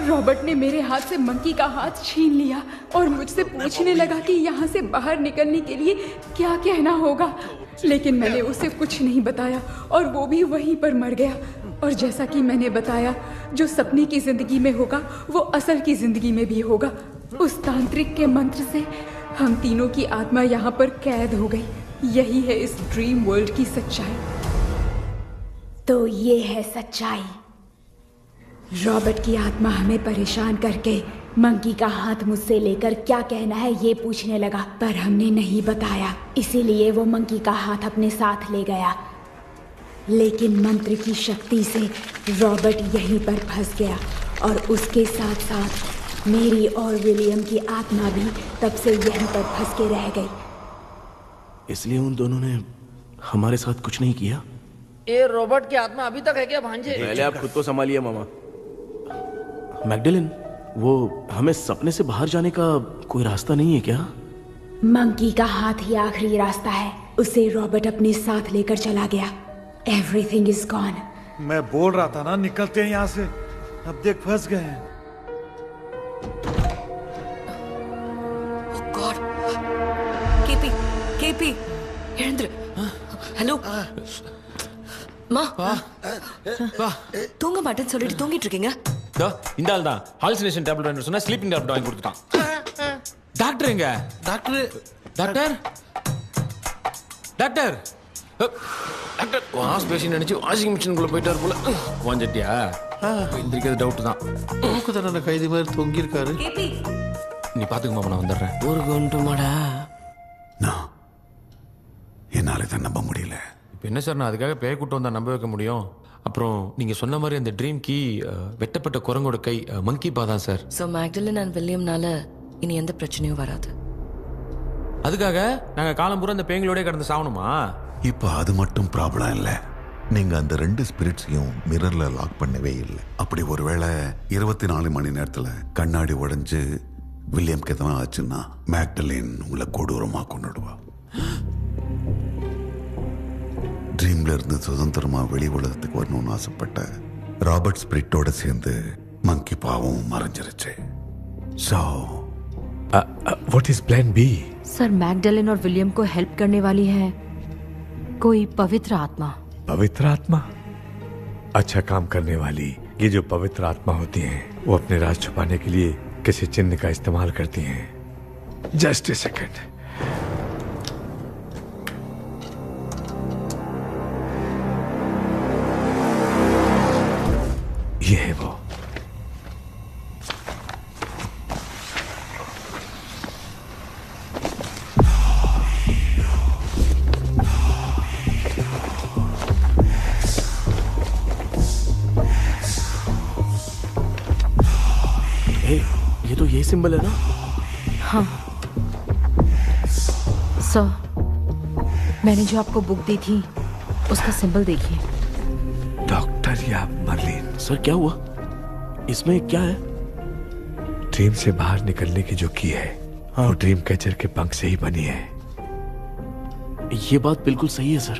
रॉबर्ट ने मेरे हाथ से मंकी का हाथ छीन लिया और मुझसे पूछने लगा कि यहाँ से बाहर निकलने के लिए क्या कहना होगा, लेकिन मैंने उसे कुछ नहीं बताया और वो भी वहीं पर मर गया। और जैसा कि मैंने बताया, जो सपने की जिंदगी में होगा वो असल की जिंदगी में भी होगा। उस तांत्रिक के मंत्र से हम तीनों की आत्मा यहाँ पर कैद हो गई। यही है इस ड्रीम वर्ल्ड की सच्चाई। तो ये है सच्चाई। रॉबर्ट की आत्मा हमें परेशान करके मंकी का हाथ मुझसे लेकर क्या कहना है ये पूछने लगा, पर हमने नहीं बताया, इसीलिए वो मंकी का हाथ अपने साथ ले गया। लेकिन मंत्र की शक्ति से रॉबर्ट यहीं पर फंस गया और उसके साथ साथ मेरी और विलियम की आत्मा भी तब से यहीं पर फंस के रह गई। इसलिए उन दोनों ने हमारे साथ कुछ नहीं किया। ये रॉबर्ट की आत्मा अभी तक है क्या भांजे? पहले आप खुद को संभालिए मामा। मैगडेलिन, वो हमें सपने से बाहर जाने का कोई रास्ता नहीं है क्या? मंकी का हाथ ही आखिरी रास्ता है। उसे रॉबर्ट अपने साथ लेकर चला गया। Everything is gone. मैं बोल रहा था ना निकलते हैं यहाँ से। अब देख फंस गए हैं। केपी वीरेंद्र, हेलो மா தூங்க மாட்டேன்னு சொல்லிட்டு தூங்கிட்டு இருக்கீங்க? இந்த ஆள் தான் ஹாலுசினேஷன் டேப்லெட் வாங்கி சொன்னா ஸ்லீப்பிங் டேப்லெட் வாங்கி கொடுத்துட்டான். டாக்டர் எங்க? Doctor doctor doctor doctor wash basin நினைச்சு வாஷிங் மிஷினுக்குள்ள போயிட்டார் போல. வாஞ்சிட்டியா? எந்திரிக்கிறது டவுட் தான். தூக்கு தண்டனை கைதி மாதிரி தொங்கி இருக்காரு. நீ பாத்துக்க மாமா, நான் வந்துடுறேன். ஒரு கொண்டுமாடா. என்னால இதை நம்ப முடியல. இப்போ என்ன சார், நான் அதுக்காக பேய் கூட்டம் வந்தா நம்ப வைக்க முடியும்? அப்புறம் நீங்க சொன்ன மாதிரி அந்த ட்ரீம் கீ வெட்டப்பட்ட குரங்கோட கை மங்கி பா தான் சார். ஸோ மேக்டலின் அண்ட் வில்லியம்னால இனி எந்த பிரச்சனையும் வராது. அதுக்காக நாங்க காலம்பூரா அந்த பேய்களோட கடந்து சாவணுமா? இப்போ அது மட்டும் ப்ராப்ளம் இல்லை. நீங்க அந்த 2 ஸ்பிரிட்ஸையும் மிரர்ல லாக் பண்ணவே இல்லை. அப்படி ஒருவேளை 24 மணி நேரத்துல கண்ணாடி உடைஞ்சு வில்லியம்க்கு எதனா ஆச்சுன்னா மேக்டலின் உங்களை கொடூரமா கொண்டுடுவா. ட்ரீம்ல இருந்து சுதந்திரமா வெளி உலகத்துக்கு வரணும்னு ஆசைப்பட்ட ராபர்ட் ஸ்பிரிட்டோட சேர்ந்து மங்கி பாவும் மறைஞ்சிருச்சு. So, what is plan B? Sir, Magdalene और विलियम को हेल्प करने वाली है कोई पवित्र आत्मा। पवित्र आत्मा? अच्छा काम करने वाली ये जो पवित्र आत्मा होती हैं, वो अपने राज छुपाने के लिए किसी चिन्ह का इस्तेमाल करती हैं। Just a second. ये है वो। ये तो यही सिंबल है ना? हाँ सर, मैंने जो आपको बुक दी थी उसका सिंबल देखिए। डॉक्टर या मर्लिन? सर क्या हुआ? इसमें क्या है? ड्रीम से बाहर निकलने की जो की है, हाँ, वो ड्रीम कैचर के पंख से ही बनी है। ये बात बिल्कुल सही है सर।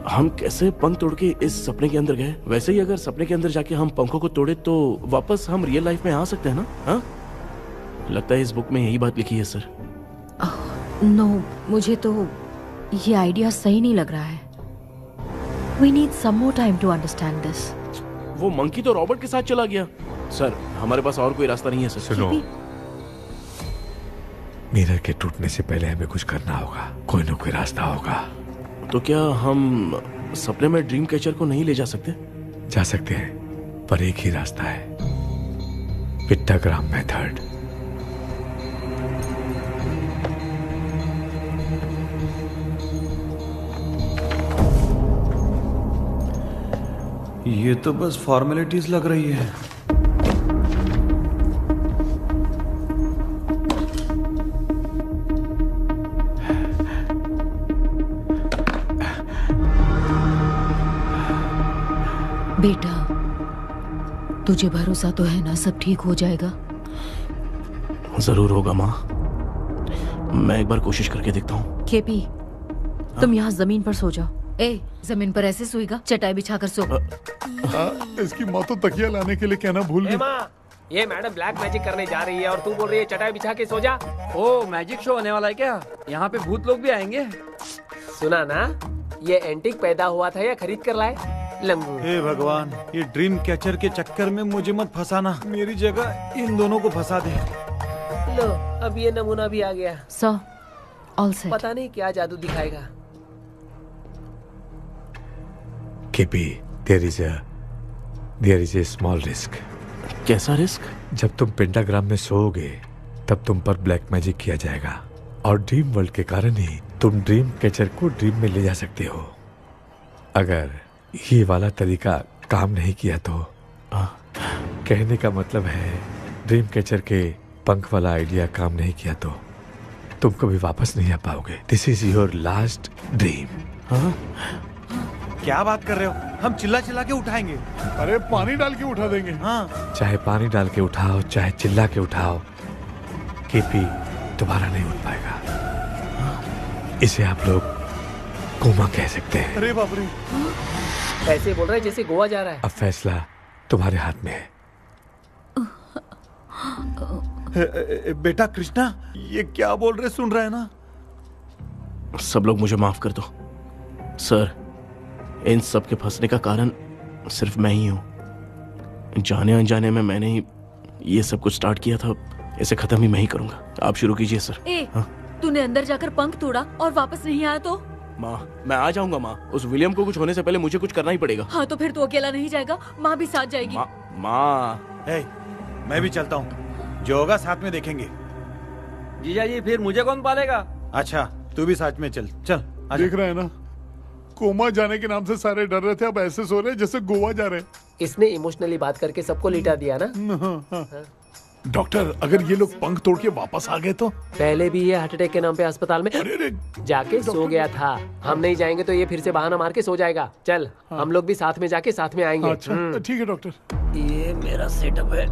हम कैसे पंख तोड़ के इस सपने के अंदर गए? वैसे ही अगर सपने के अंदर जाके हम पंखों को तोड़े तो वापस हम रियल लाइफ में आ सकते हैं ना? हाँ, लगता है इस बुक में यही बात लिखी है सर। नो, मुझे तो ये आइडिया सही नहीं लग रहा है। We need some more time to understand this. वो मंकी तो रॉबर्ट के साथ चला गया। सर, हमारे पास और कोई रास्ता नहीं है सर। सुनो, मिरर के टूटने से पहले हमें कुछ करना होगा। कोई ना कोई रास्ता होगा। तो क्या हम सपने में ड्रीम कैचर को नहीं ले जा सकते? जा सकते हैं, पर एक ही रास्ता है, पिट्टाग्राम मेथड। ये तो बस फॉर्मेलिटीज लग रही है। बेटा, तुझे भरोसा तो है ना सब ठीक हो जाएगा? जरूर होगा माँ। मैं एक बार कोशिश करके देखता हूँ। केपी, तुम यहाँ जमीन पर सो जाओ। ए, जमीन पर ऐसे सोएगा? चटाई बिछाकर सो। इसकी माँ तो तकिया लाने के लिए कहना भूल गई। ये मैडम ब्लैक मैजिक करने जा रही है और तू बोल रही है चटाई बिछा के सो जा। ओ, मैजिक शो होने वाला है क्या? यहाँ पे भूत लोग भी आएंगे? सुना ना, ये एंटीक पैदा हुआ था या खरीद कर लाए? लंबू। हे भगवान, ये ड्रीम कैचर के चक्कर में मुझे मत फंसाना। मेरी जगह इन दोनों को फंसा दे। लो, अब ये नमूना भी आ गया। Sir, all set. पता नहीं क्या जादू दिखाएगा। KP, there is a small risk। कैसा रिस्क? जब तुम पेंटाग्राम में सोओगे तब तुम पर ब्लैक मैजिक किया जाएगा और ड्रीम वर्ल्ड के कारण ही तुम ड्रीम कैचर को ड्रीम में ले जा सकते हो। अगर ये वाला तरीका काम नहीं किया तो कहने का मतलब है ड्रीम कैचर के पंख वाला आइडिया काम नहीं किया तो तुम कभी वापस नहीं आ पाओगे। This is your last dream. क्या बात कर रहे हो? हम चिल्ला चिल्ला के उठाएंगे। अरे पानी डाल के उठा देंगे। हाँ। चाहे पानी डाल के उठाओ चाहे चिल्ला के उठाओ, केपी दोबारा नहीं उठ पाएगा। इसे आप लोग कोमा कह सकते हैं। अरे बाप रे, ऐसे बोल रहा है जैसे गोवा जा रहा है। अब फैसला तुम्हारे हाथ में है। बेटा कृष्णा, ये क्या बोल रहे सुन रहा है ना? सब लोग मुझे माफ कर दो सर। इन सब के फंसने का कारण सिर्फ मैं ही हूं। जाने अनजाने में मैंने ही ये सब कुछ स्टार्ट किया था। इसे खत्म ही मैं ही करूंगा। आप शुरू कीजिए सर। तूने अंदर जाकर पंख तोड़ा और वापस नहीं आया तो? माँ, मैं आ जाऊंगा माँ। उस विलियम को कुछ होने से पहले मुझे कुछ करना ही पड़ेगा। हाँ तो फिर तू अकेला नहीं जाएगा, माँ भी साथ जाएगी। माँ, मैं भी चलता हूँ, जो होगा साथ में देखेंगे। जीजा जी फिर मुझे कौन पालेगा? अच्छा तू भी साथ में चल। चल देख रहे हैं ना, कोमा जाने के नाम से सारे डर रहे थे, अब ऐसे सो रहे जैसे गोवा जा रहे हैं। इसने इमोशनली बात करके सबको लिटा दिया ना। डॉक्टर, अगर ये लोग पंख तोड़ के वापस आ गए तो? पहले भी ये हार्ट अटैक के नाम पे अस्पताल में जाके सो गया था। हम नहीं जाएंगे तो ये फिर से बहाना मार के सो जाएगा। चल हम लोग भी साथ में जाके साथ में आएंगे। अच्छा ठीक है डॉक्टर। ये मेरा सेटअप है,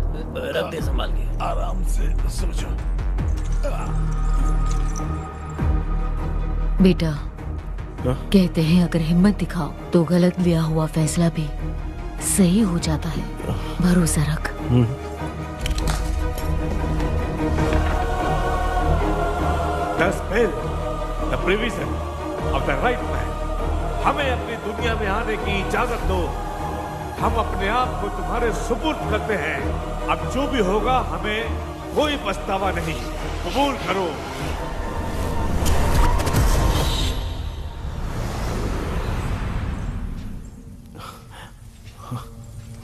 रख दे संभाल के। आराम से सो जाओ। बेटा, कहते हैं अगर हिम्मत दिखाओ तो गलत लिया हुआ फैसला भी सही हो जाता है। भरोसा रख। The spell, the provision of the right man. हमें अपनी दुनिया में आने की इजाजत दो। हम अपने आप को तुम्हारे सुपुर्द करते हैं। अब जो भी होगा हमें कोई पछतावा नहीं। कबूल करो।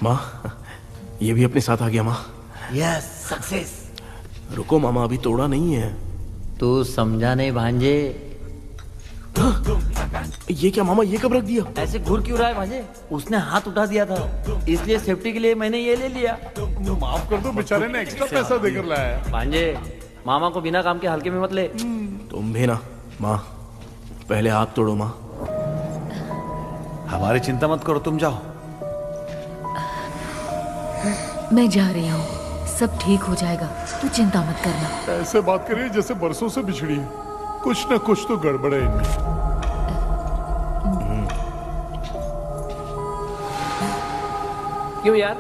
माँ, ये भी अपने साथ आ गया माँ। Yes, success. रुको मामा, अभी तोड़ा नहीं है। तू समझा नहीं भांजे। ये क्या मामा, ये कब रख दिया? ऐसे घूर क्यों रहा है भांजे? उसने हाथ उठा दिया था, इसलिए सेफ्टी के लिए मैंने ये ले लिया। माफ कर दो, बेचारे ने एक्स्ट्रा पैसा देकर लाया है। भांजे, मामा को बिना काम के हल्के में मत ले। तुम भी ना माँ, पहले हाथ तोड़ो माँ। हमारी चिंता मत करो, तुम जाओ। मैं जा रही हूँ, सब ठीक हो जाएगा, तू चिंता मत करना। ऐसे बात करिए जैसे बरसों से बिछड़ी है। कुछ न कुछ तो गड़बड़ है इनमें। क्यों यार,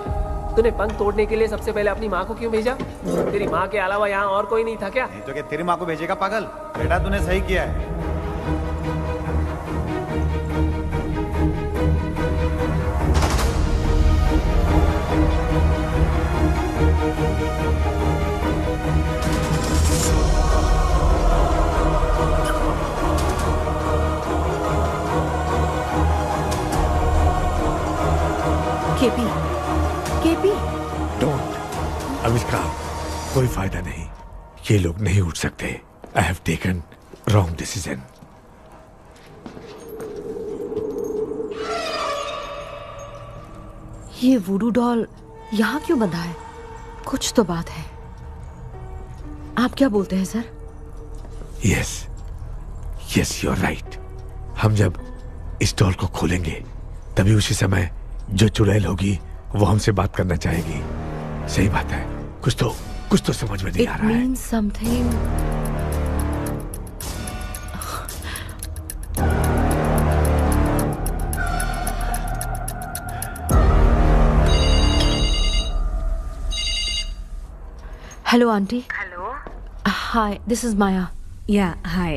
तूने पंख तोड़ने के लिए सबसे पहले अपनी माँ को क्यों भेजा? तेरी माँ के अलावा यहाँ और कोई नहीं था क्या? नहीं तो क्या तेरी माँ को भेजेगा पागल? बेटा तूने सही किया है। KP, KP, don't. आविष्कार, कोई फायदा नहीं। ये लोग नहीं उठ सकते। I have taken wrong decision. ये वुडू डॉल यहाँ क्यों बंधा है? कुछ तो बात है। आप क्या बोलते हैं sir? Yes, yes you are right. हम जब इस डॉल को खोलेंगे तभी उसी समय जो चुड़ैल होगी वो हमसे बात करना चाहेगी। सही बात है। कुछ तो समझ में नहीं आ रहा है। It means something. Hello aunty. Hello. Hi, this is Maya. या हाय।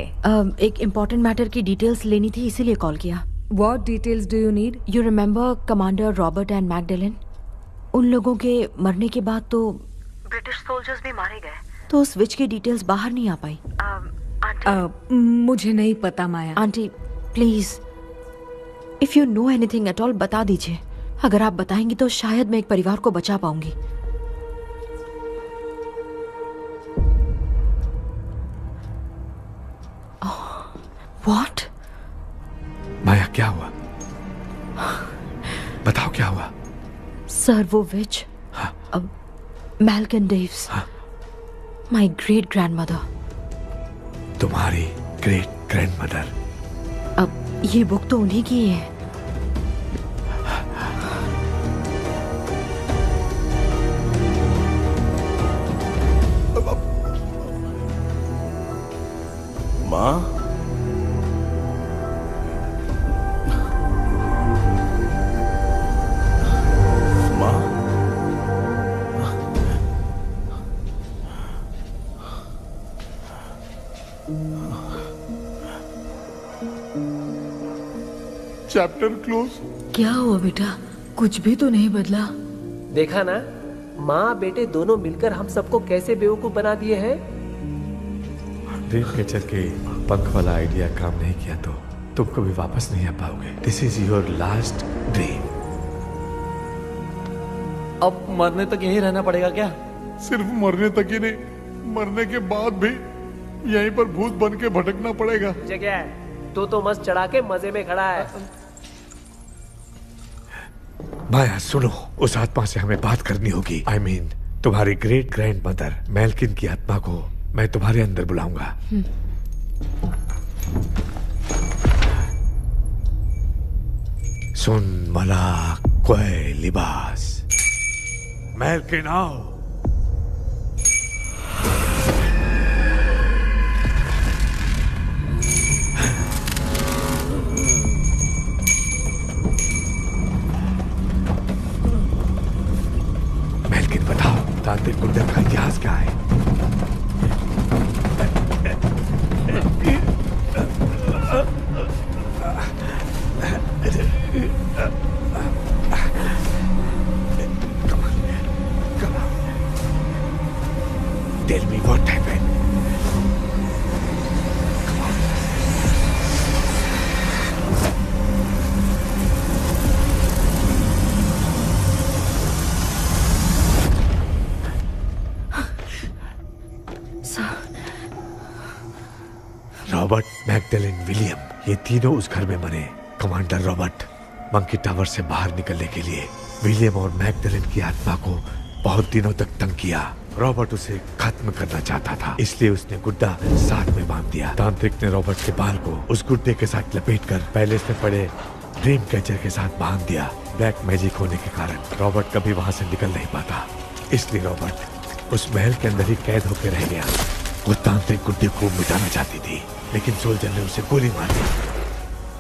एक इम्पोर्टेंट मैटर की डिटेल्स लेनी थी, इसीलिए कॉल किया। What details do you need? You remember commander Robert and Magdalene? उन लोगों के मरने के बाद तो ब्रिटिश सोल्जर्स भी मारे गए, तो उस विच की डिटेल्स बाहर नहीं आ पाई। मुझे नहीं पता Maya. Aunty please, if you know anything at all बता दीजिए। अगर आप बताएंगी तो शायद मैं एक परिवार को बचा पाऊंगी। What? माया क्या हुआ? बताओ क्या हुआ? सर वो विच मैल्कन डेव्स, माय ग्रेट ग्रैंडमदर। तुम्हारी ग्रेट ग्रैंडमदर? अब ये बुक तो उन्हीं की है। माँ, चैप्टर क्लोज। क्या हुआ बेटा? कुछ भी तो नहीं बदला। देखा ना, माँ बेटे दोनों मिलकर हम सबको कैसे बेवकूफ बना दिए हैं। ड्रीम कैचर के पंख वाला आइडिया काम नहीं किया तो तुम कभी वापस नहीं आ पाओगे। This is your last dream. अब मरने तक यहीं रहना पड़ेगा क्या? सिर्फ मरने तक ही नहीं, मरने के बाद भी यहीं पर भूत बन के भटकना पड़ेगा। जगह है तो मस्त चढ़ा के मजे में खड़ा है। माया सुनो, उस आत्मा से हमें बात करनी होगी। I mean, तुम्हारी ग्रेट ग्रैंड मदर मेल्किन की आत्मा को मैं तुम्हारे अंदर बुलाऊंगा। सुन मला कोई लिबास, मेल्किन आओ। मेल्किन बताओ, तांत्रिक गुंडर का इतिहास क्या है? Tell me what happened. Robert, Magdalene, William, ये तीनों उस घर में मरे। कमांडर रॉबर्ट मंकी टावर से बाहर निकलने के लिए विलियम और मैगडेलिन की आत्मा को बहुत दिनों तक तंग किया। रॉबर्ट उसे खत्म करना चाहता था, इसलिए उसने गुड्डा साथ में बांध दिया। तांत्रिक ने रॉबर्ट के बाल को उस गुड्डे के साथ लपेटकर पैलेस में पड़े ड्रीम कैचर के साथ बांध दिया। ब्लैक मैजिक होने के कारण रॉबर्ट कभी वहां से निकल नहीं पाता, इसलिए रॉबर्ट उस महल के अंदर ही कैद होकर रह गया। वो तांत्रिक गुड्डे को मिटाना चाहती थी, लेकिन सोल्जर ने उसे गोली मार दी,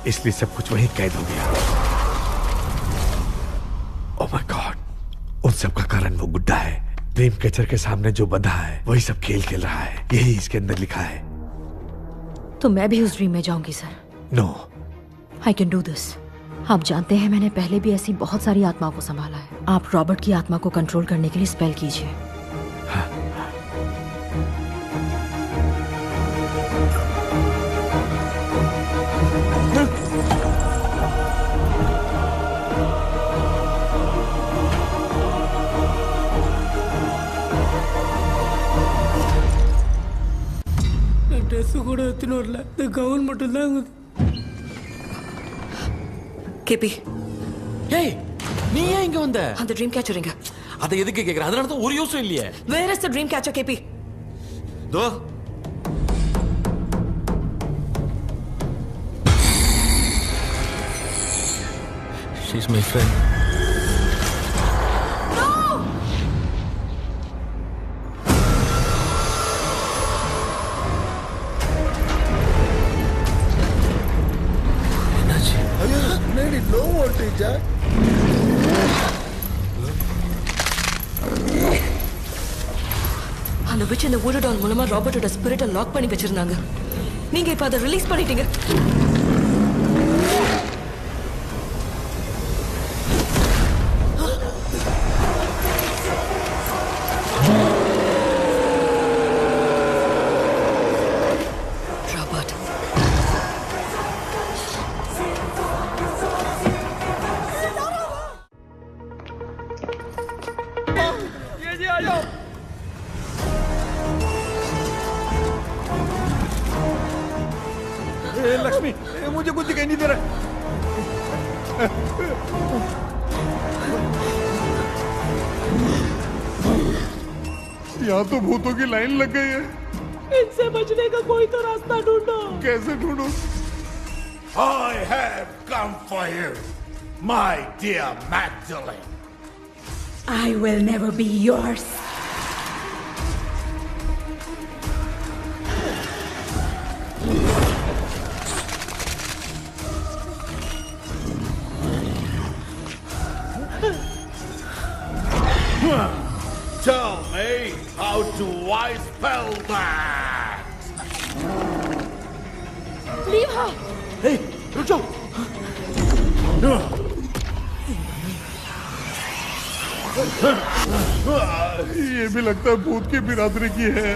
इसलिए सब कुछ वहीं कैद हो गया। ओह माय गॉड, उन सब का कारण वो गुड्डा है। ड्रीम कैचर के सामने जो बंधा है वही सब खेल खेल रहा है, यही इसके अंदर लिखा है। तो मैं भी उस ड्रीम में जाऊंगी sir? No, I can do this. आप जानते हैं मैंने पहले भी ऐसी बहुत सारी आत्माओं को संभाला है। आप रॉबर्ट की आत्मा को कंट्रोल करने के लिए स्पेल कीजिए। ட்ரெஸ் கூட எடுத்துன்னு வரல, இந்த கவுன் மட்டும் தான் இருக்குது. கேபி, ஏய் நீ ஏன் இங்க வந்த? அந்த ட்ரீம் கேச்சர் எங்க? அதை எதுக்கு கேக்குற? அதனால தான் ஒரு யூஸும் இல்லையே. Where is the dream catcher கேபி? தோ She's my friend. லோ வோல்டேஜா? அந்த விச் இந்த வுட் டால் மூலமா ராபர்ட்டோட ஸ்பிரிட்டை லாக் பண்ணி வச்சிருந்தாங்க. நீங்க இப்ப அதை ரிலீஸ் பண்ணிட்டீங்க. लक्ष्मी, मुझे कुछ दिखाई नहीं दे रहा। यहाँ तो भूतों की लाइन लग गई है। इनसे बचने का कोई तो रास्ता ढूंढो। कैसे ढूंढूं? I have come for you, my dear Magdalene. I will never be yours. Tell me, how do I spell that? Leave her. Hey, रुक जाओ। ये भी लगता है भूत की बिरादरी की है।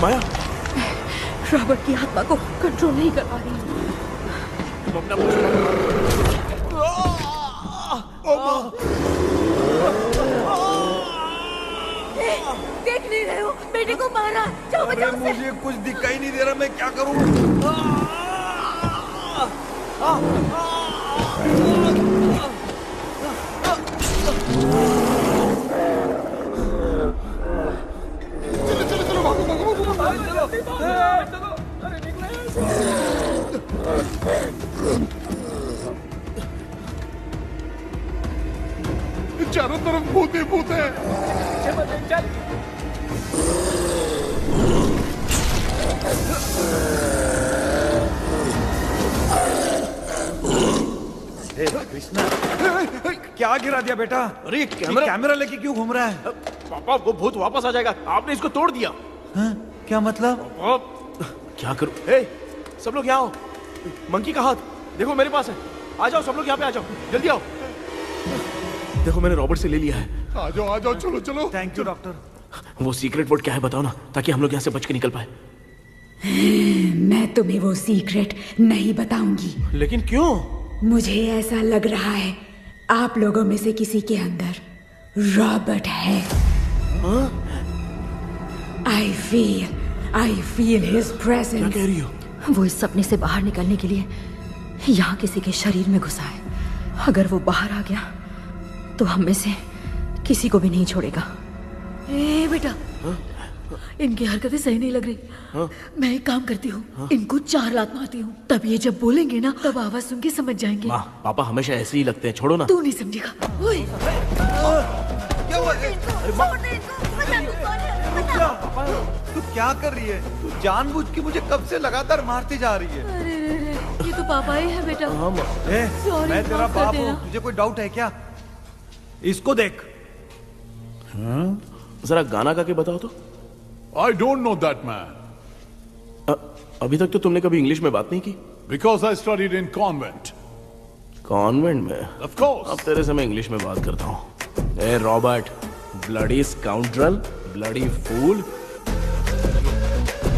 माया, रॉबर्ट की आत्मा को कंट्रोल नहीं कर पा रही हूँ। देख नहीं रहे हो, बेटे को मारा। जाओ बचाओ उसे। मुझे कुछ दिखाई नहीं दे रहा, मैं क्या करूं? चारों तरफ भूत ही भूत है। कृष्णा, क्या गिरा दिया बेटा? अरे कैमरा लेके क्यों घूम रहा है? पापा, वो भूत वापस आ जाएगा। आपने इसको तोड़ दिया। हाँ? क्या मतलब? क्या करूं? हे, सब लोग यहाँ आओ। मंकी का हाथ देखो मेरे पास है। आ जाओ सब लोग, यहाँ पे आ जाओ, जल्दी आओ। देखो मैंने रॉबर्ट से ले लिया है। आ जाओ, चलो चलो। Thank you doctor. वो सीक्रेट वर्ड क्या है बताओ ना, ताकि हम लोग यहाँ से बच के निकल पाए। मैं तुम्हें वो सीक्रेट नहीं बताऊंगी। लेकिन क्यों? मुझे ऐसा लग रहा है आप लोगों में से किसी के अंदर रॉबर्ट है। I feel his presence. क्या कह रही हो? वो इस सपने से बाहर निकलने के लिए यहाँ किसी के शरीर में घुसा है। अगर वो बाहर आ गया तो हम में से किसी को भी नहीं छोड़ेगा। ए बेटा, इनकी हरकतें सही नहीं लग रही। मैं एक काम करती हूँ, इनको 4 लात मारती हूँ, तब ये जब बोलेंगे ना तब आवाज सुन के समझ जाएंगे। माँ, पापा हमेशा ऐसे ही लगते हैं, छोड़ो ना। तू नहीं समझेगा। ओए, क्या हुआ? तू क्या कर रही है? तू जानबूझ के मुझे कब से लगातार मारती जा रही है। अरे ये तो पापा ही है बेटा। मैं तेरा बाप हूँ, तुझे कोई डाउट है क्या? इसको देख। जरा गाना गा के बताओ तो। I don't know that man. अभी तक तो तुमने कभी इंग्लिश में बात नहीं की। Because I studied in convent. Convent में? Of course. अब तेरे से मैं इंग्लिश में बात करता हूँ। ए Robert, bloody scoundrel, bloody fool,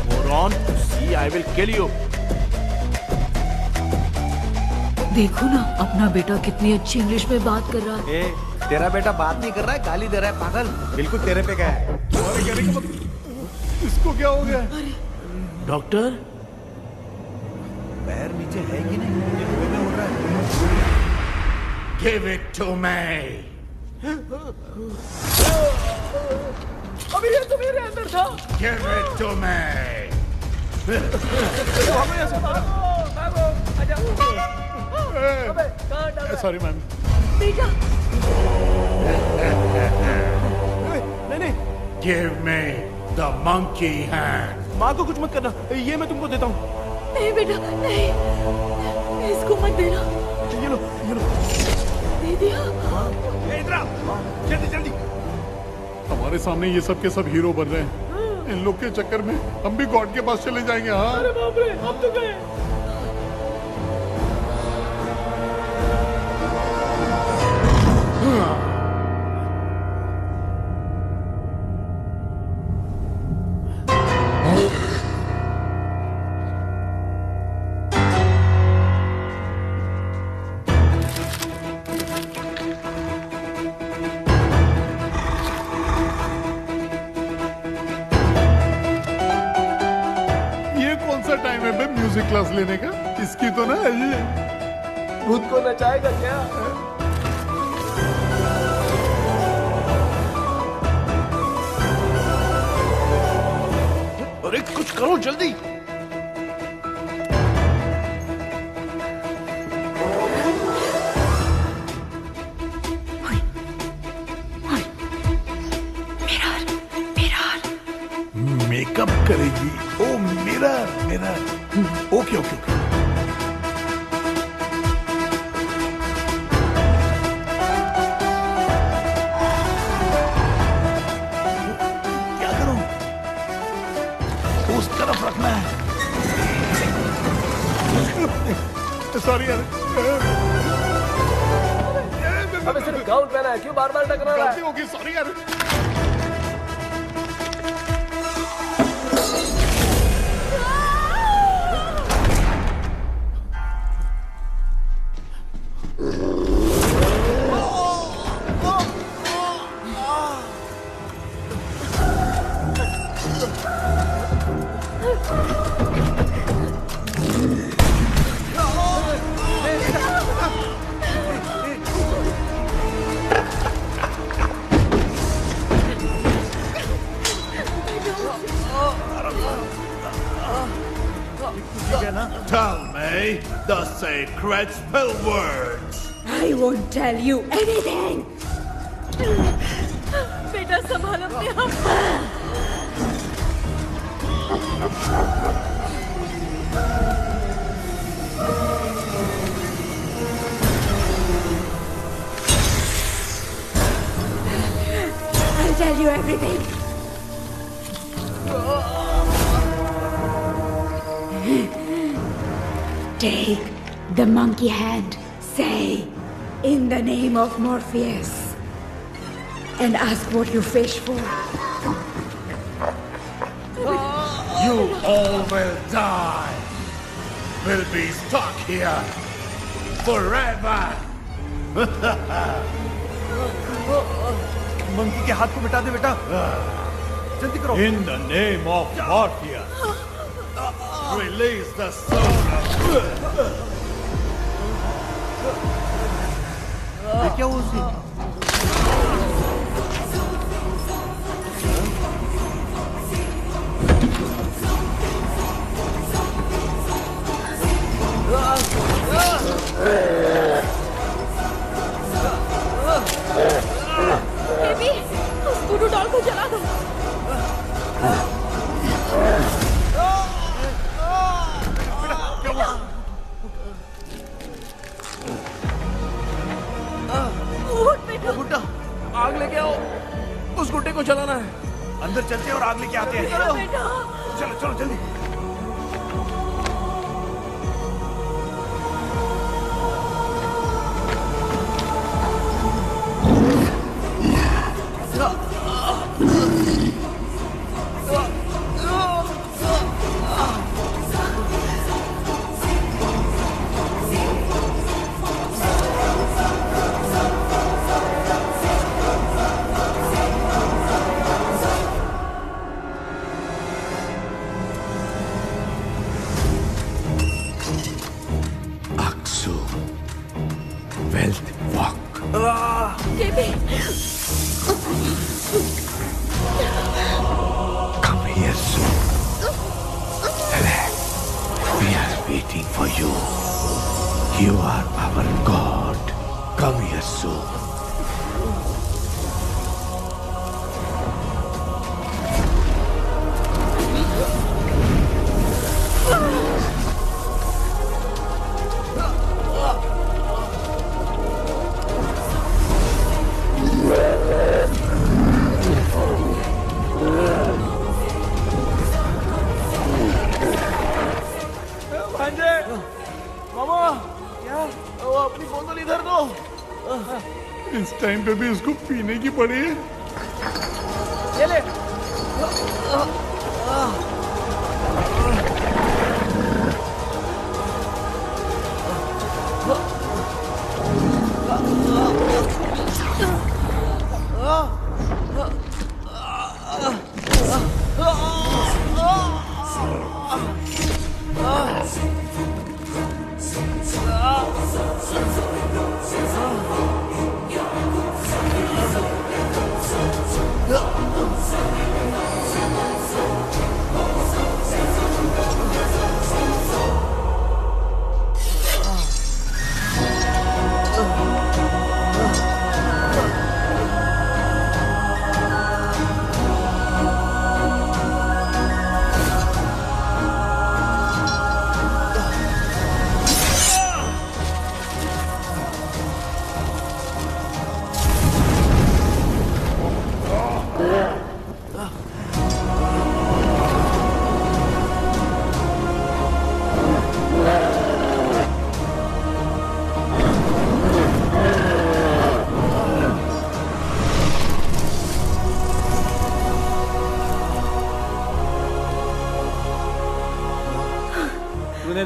moron, see I will kill you. देखो ना अपना बेटा कितनी अच्छी इंग्लिश में बात कर रहा है। तेरा बेटा बात नहीं कर रहा है, गाली दे रहा है। पागल, बिल्कुल तेरे पे गया है। इसको क्या हो गया? डॉक्टर, पैर नीचे है कि नहीं? ये मुंह में उड़ रहा है। Give it to me. अभी ये तो मेरे अंदर था। Give it to me. Sorry ma'am. बेटा, नहीं। Give me the monkey hand. माँ को कुछ मत करना, ये मैं तुमको देता हूँ। नहीं बेटा, नहीं, इसको मत देना। ये लो। दे दिया। जल्दी। हमारे सामने ये सब के सब हीरो बन रहे हैं। इन लोग के चक्कर में हम भी गॉड के पास चले जाएंगे। हाँ। अरे बाप रे, हम तो गए। क्लास लेने का? इसकी तो ना ये भूत को नचाएगा क्या? अरे कुछ करो जल्दी। मेकअप करेगी। Oh mirror mirror. Okay okay okay. क्या करूं? उस तरफ रखना है। सॉरी यार। अबे सिर्फ गाउन पहना है, क्यों बार-बार टकरा रहा है? गलती होगी, सॉरी यार। Tell me the sacred spell words. I won't tell you anything. बेटा संभाल अपने आप। I'll tell you everything. Take the monkey hand, say, in the name of Morpheus, and ask what you fish for. You all will die. Will be stuck here forever. Monkey के हाथ को मिटा दे बेटा, जल्दी करो। In the name of Morpheus, release the soul of... ये क्या हुआ उसे? बेबी, उस गुडू डॉल को जला दो। गुड्डा, आग लेके आओ। उस गुड्डे को जलाना है। अंदर चलते हैं और आग लेके आते हैं। चलो चलो जल्दी। Come here soon. Relax. We are waiting for you. You are our God. Come here soon. इस टाइम पे भी उसको पीने की पड़ी है। ये ले।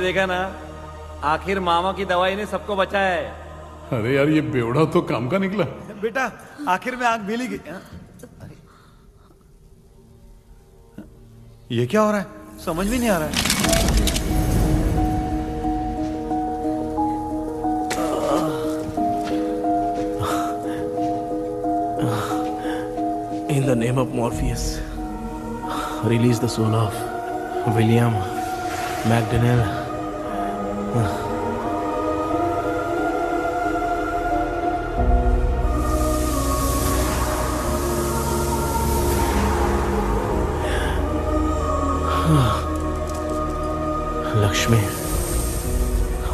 देखा ना, आखिर मामा की दवाई ने सबको बचाया है। अरे यार ये बेवड़ा तो काम का निकला। बेटा आखिर में आंख मिली गई। अरे ये क्या हो रहा है, समझ में नहीं आ रहा है। In the name of Morpheus, release the soul of William McDonnell. Lakshmi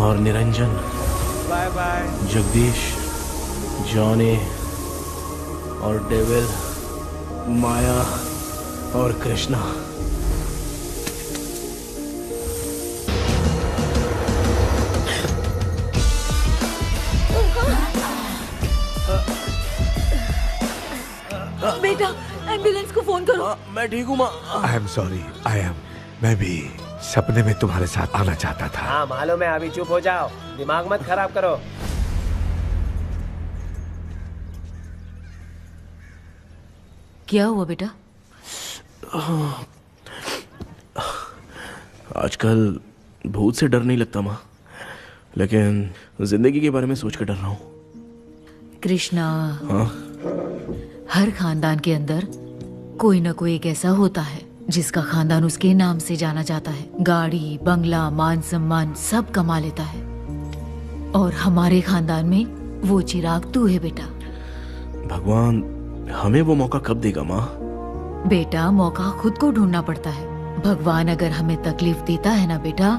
और Niranjan, bye bye. Jagdish, Johnny और डेविल, माया और कृष्णा। बेटा एम्बुलेंस को फोन करो। मैं ठीक हूँ माँ। आई एम सॉरी, मैं भी सपने में तुम्हारे साथ आना चाहता था। हाँ मालूम है, अभी चुप हो जाओ, दिमाग मत खराब करो। क्या हुआ बेटा? आजकल भूत से डर नहीं लगता माँ, लेकिन जिंदगी के बारे में सोच कर डर रहा हूँ। कृष्णा, हाँ? हर खानदान के अंदर कोई ना कोई एक ऐसा होता है जिसका खानदान उसके नाम से जाना जाता है। गाड़ी, बंगला, मान सम्मान सब कमा लेता है, और हमारे खानदान में वो चिराग तू है बेटा। भगवान हमें वो मौका कब देगा माँ? बेटा मौका खुद को ढूंढना पड़ता है। भगवान अगर हमें तकलीफ देता है ना बेटा,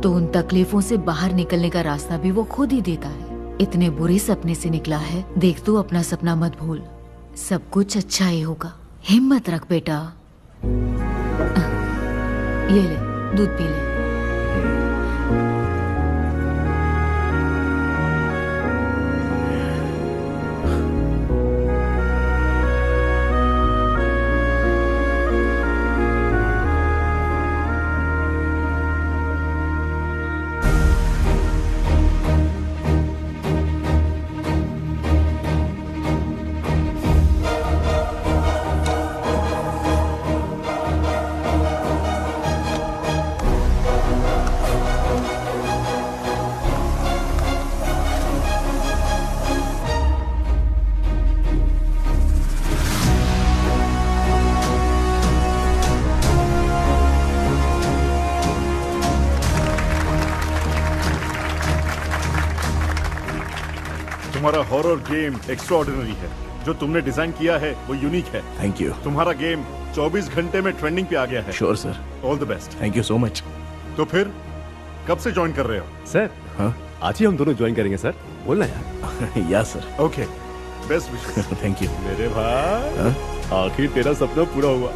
तो उन तकलीफों से बाहर निकलने का रास्ता भी वो खुद ही देता है। इतने बुरे सपने से निकला है, देख तू अपना सपना मत भूल, सब कुछ अच्छा ही होगा। हिम्मत रख बेटा। ये ले दूध पी ले। तुम्हारा हॉरर गेम एक्स्ट्राऑर्डिनरी है। जो तुमने डिजाइन किया है वो यूनिक है। Thank you. तुम्हारा गेम 24 घंटे में ट्रेंडिंग पे आ गया है। Sure sir. All the best. Thank you so much. तो फिर कब से ज्वाइन कर रहे हो? सर हाँ आज ही हम दोनों ज्वाइन करेंगे सर। बोलना यार। या sir. Okay best wishes. Thank you मेरे भाई, आखिर तेरा सपना पूरा हुआ।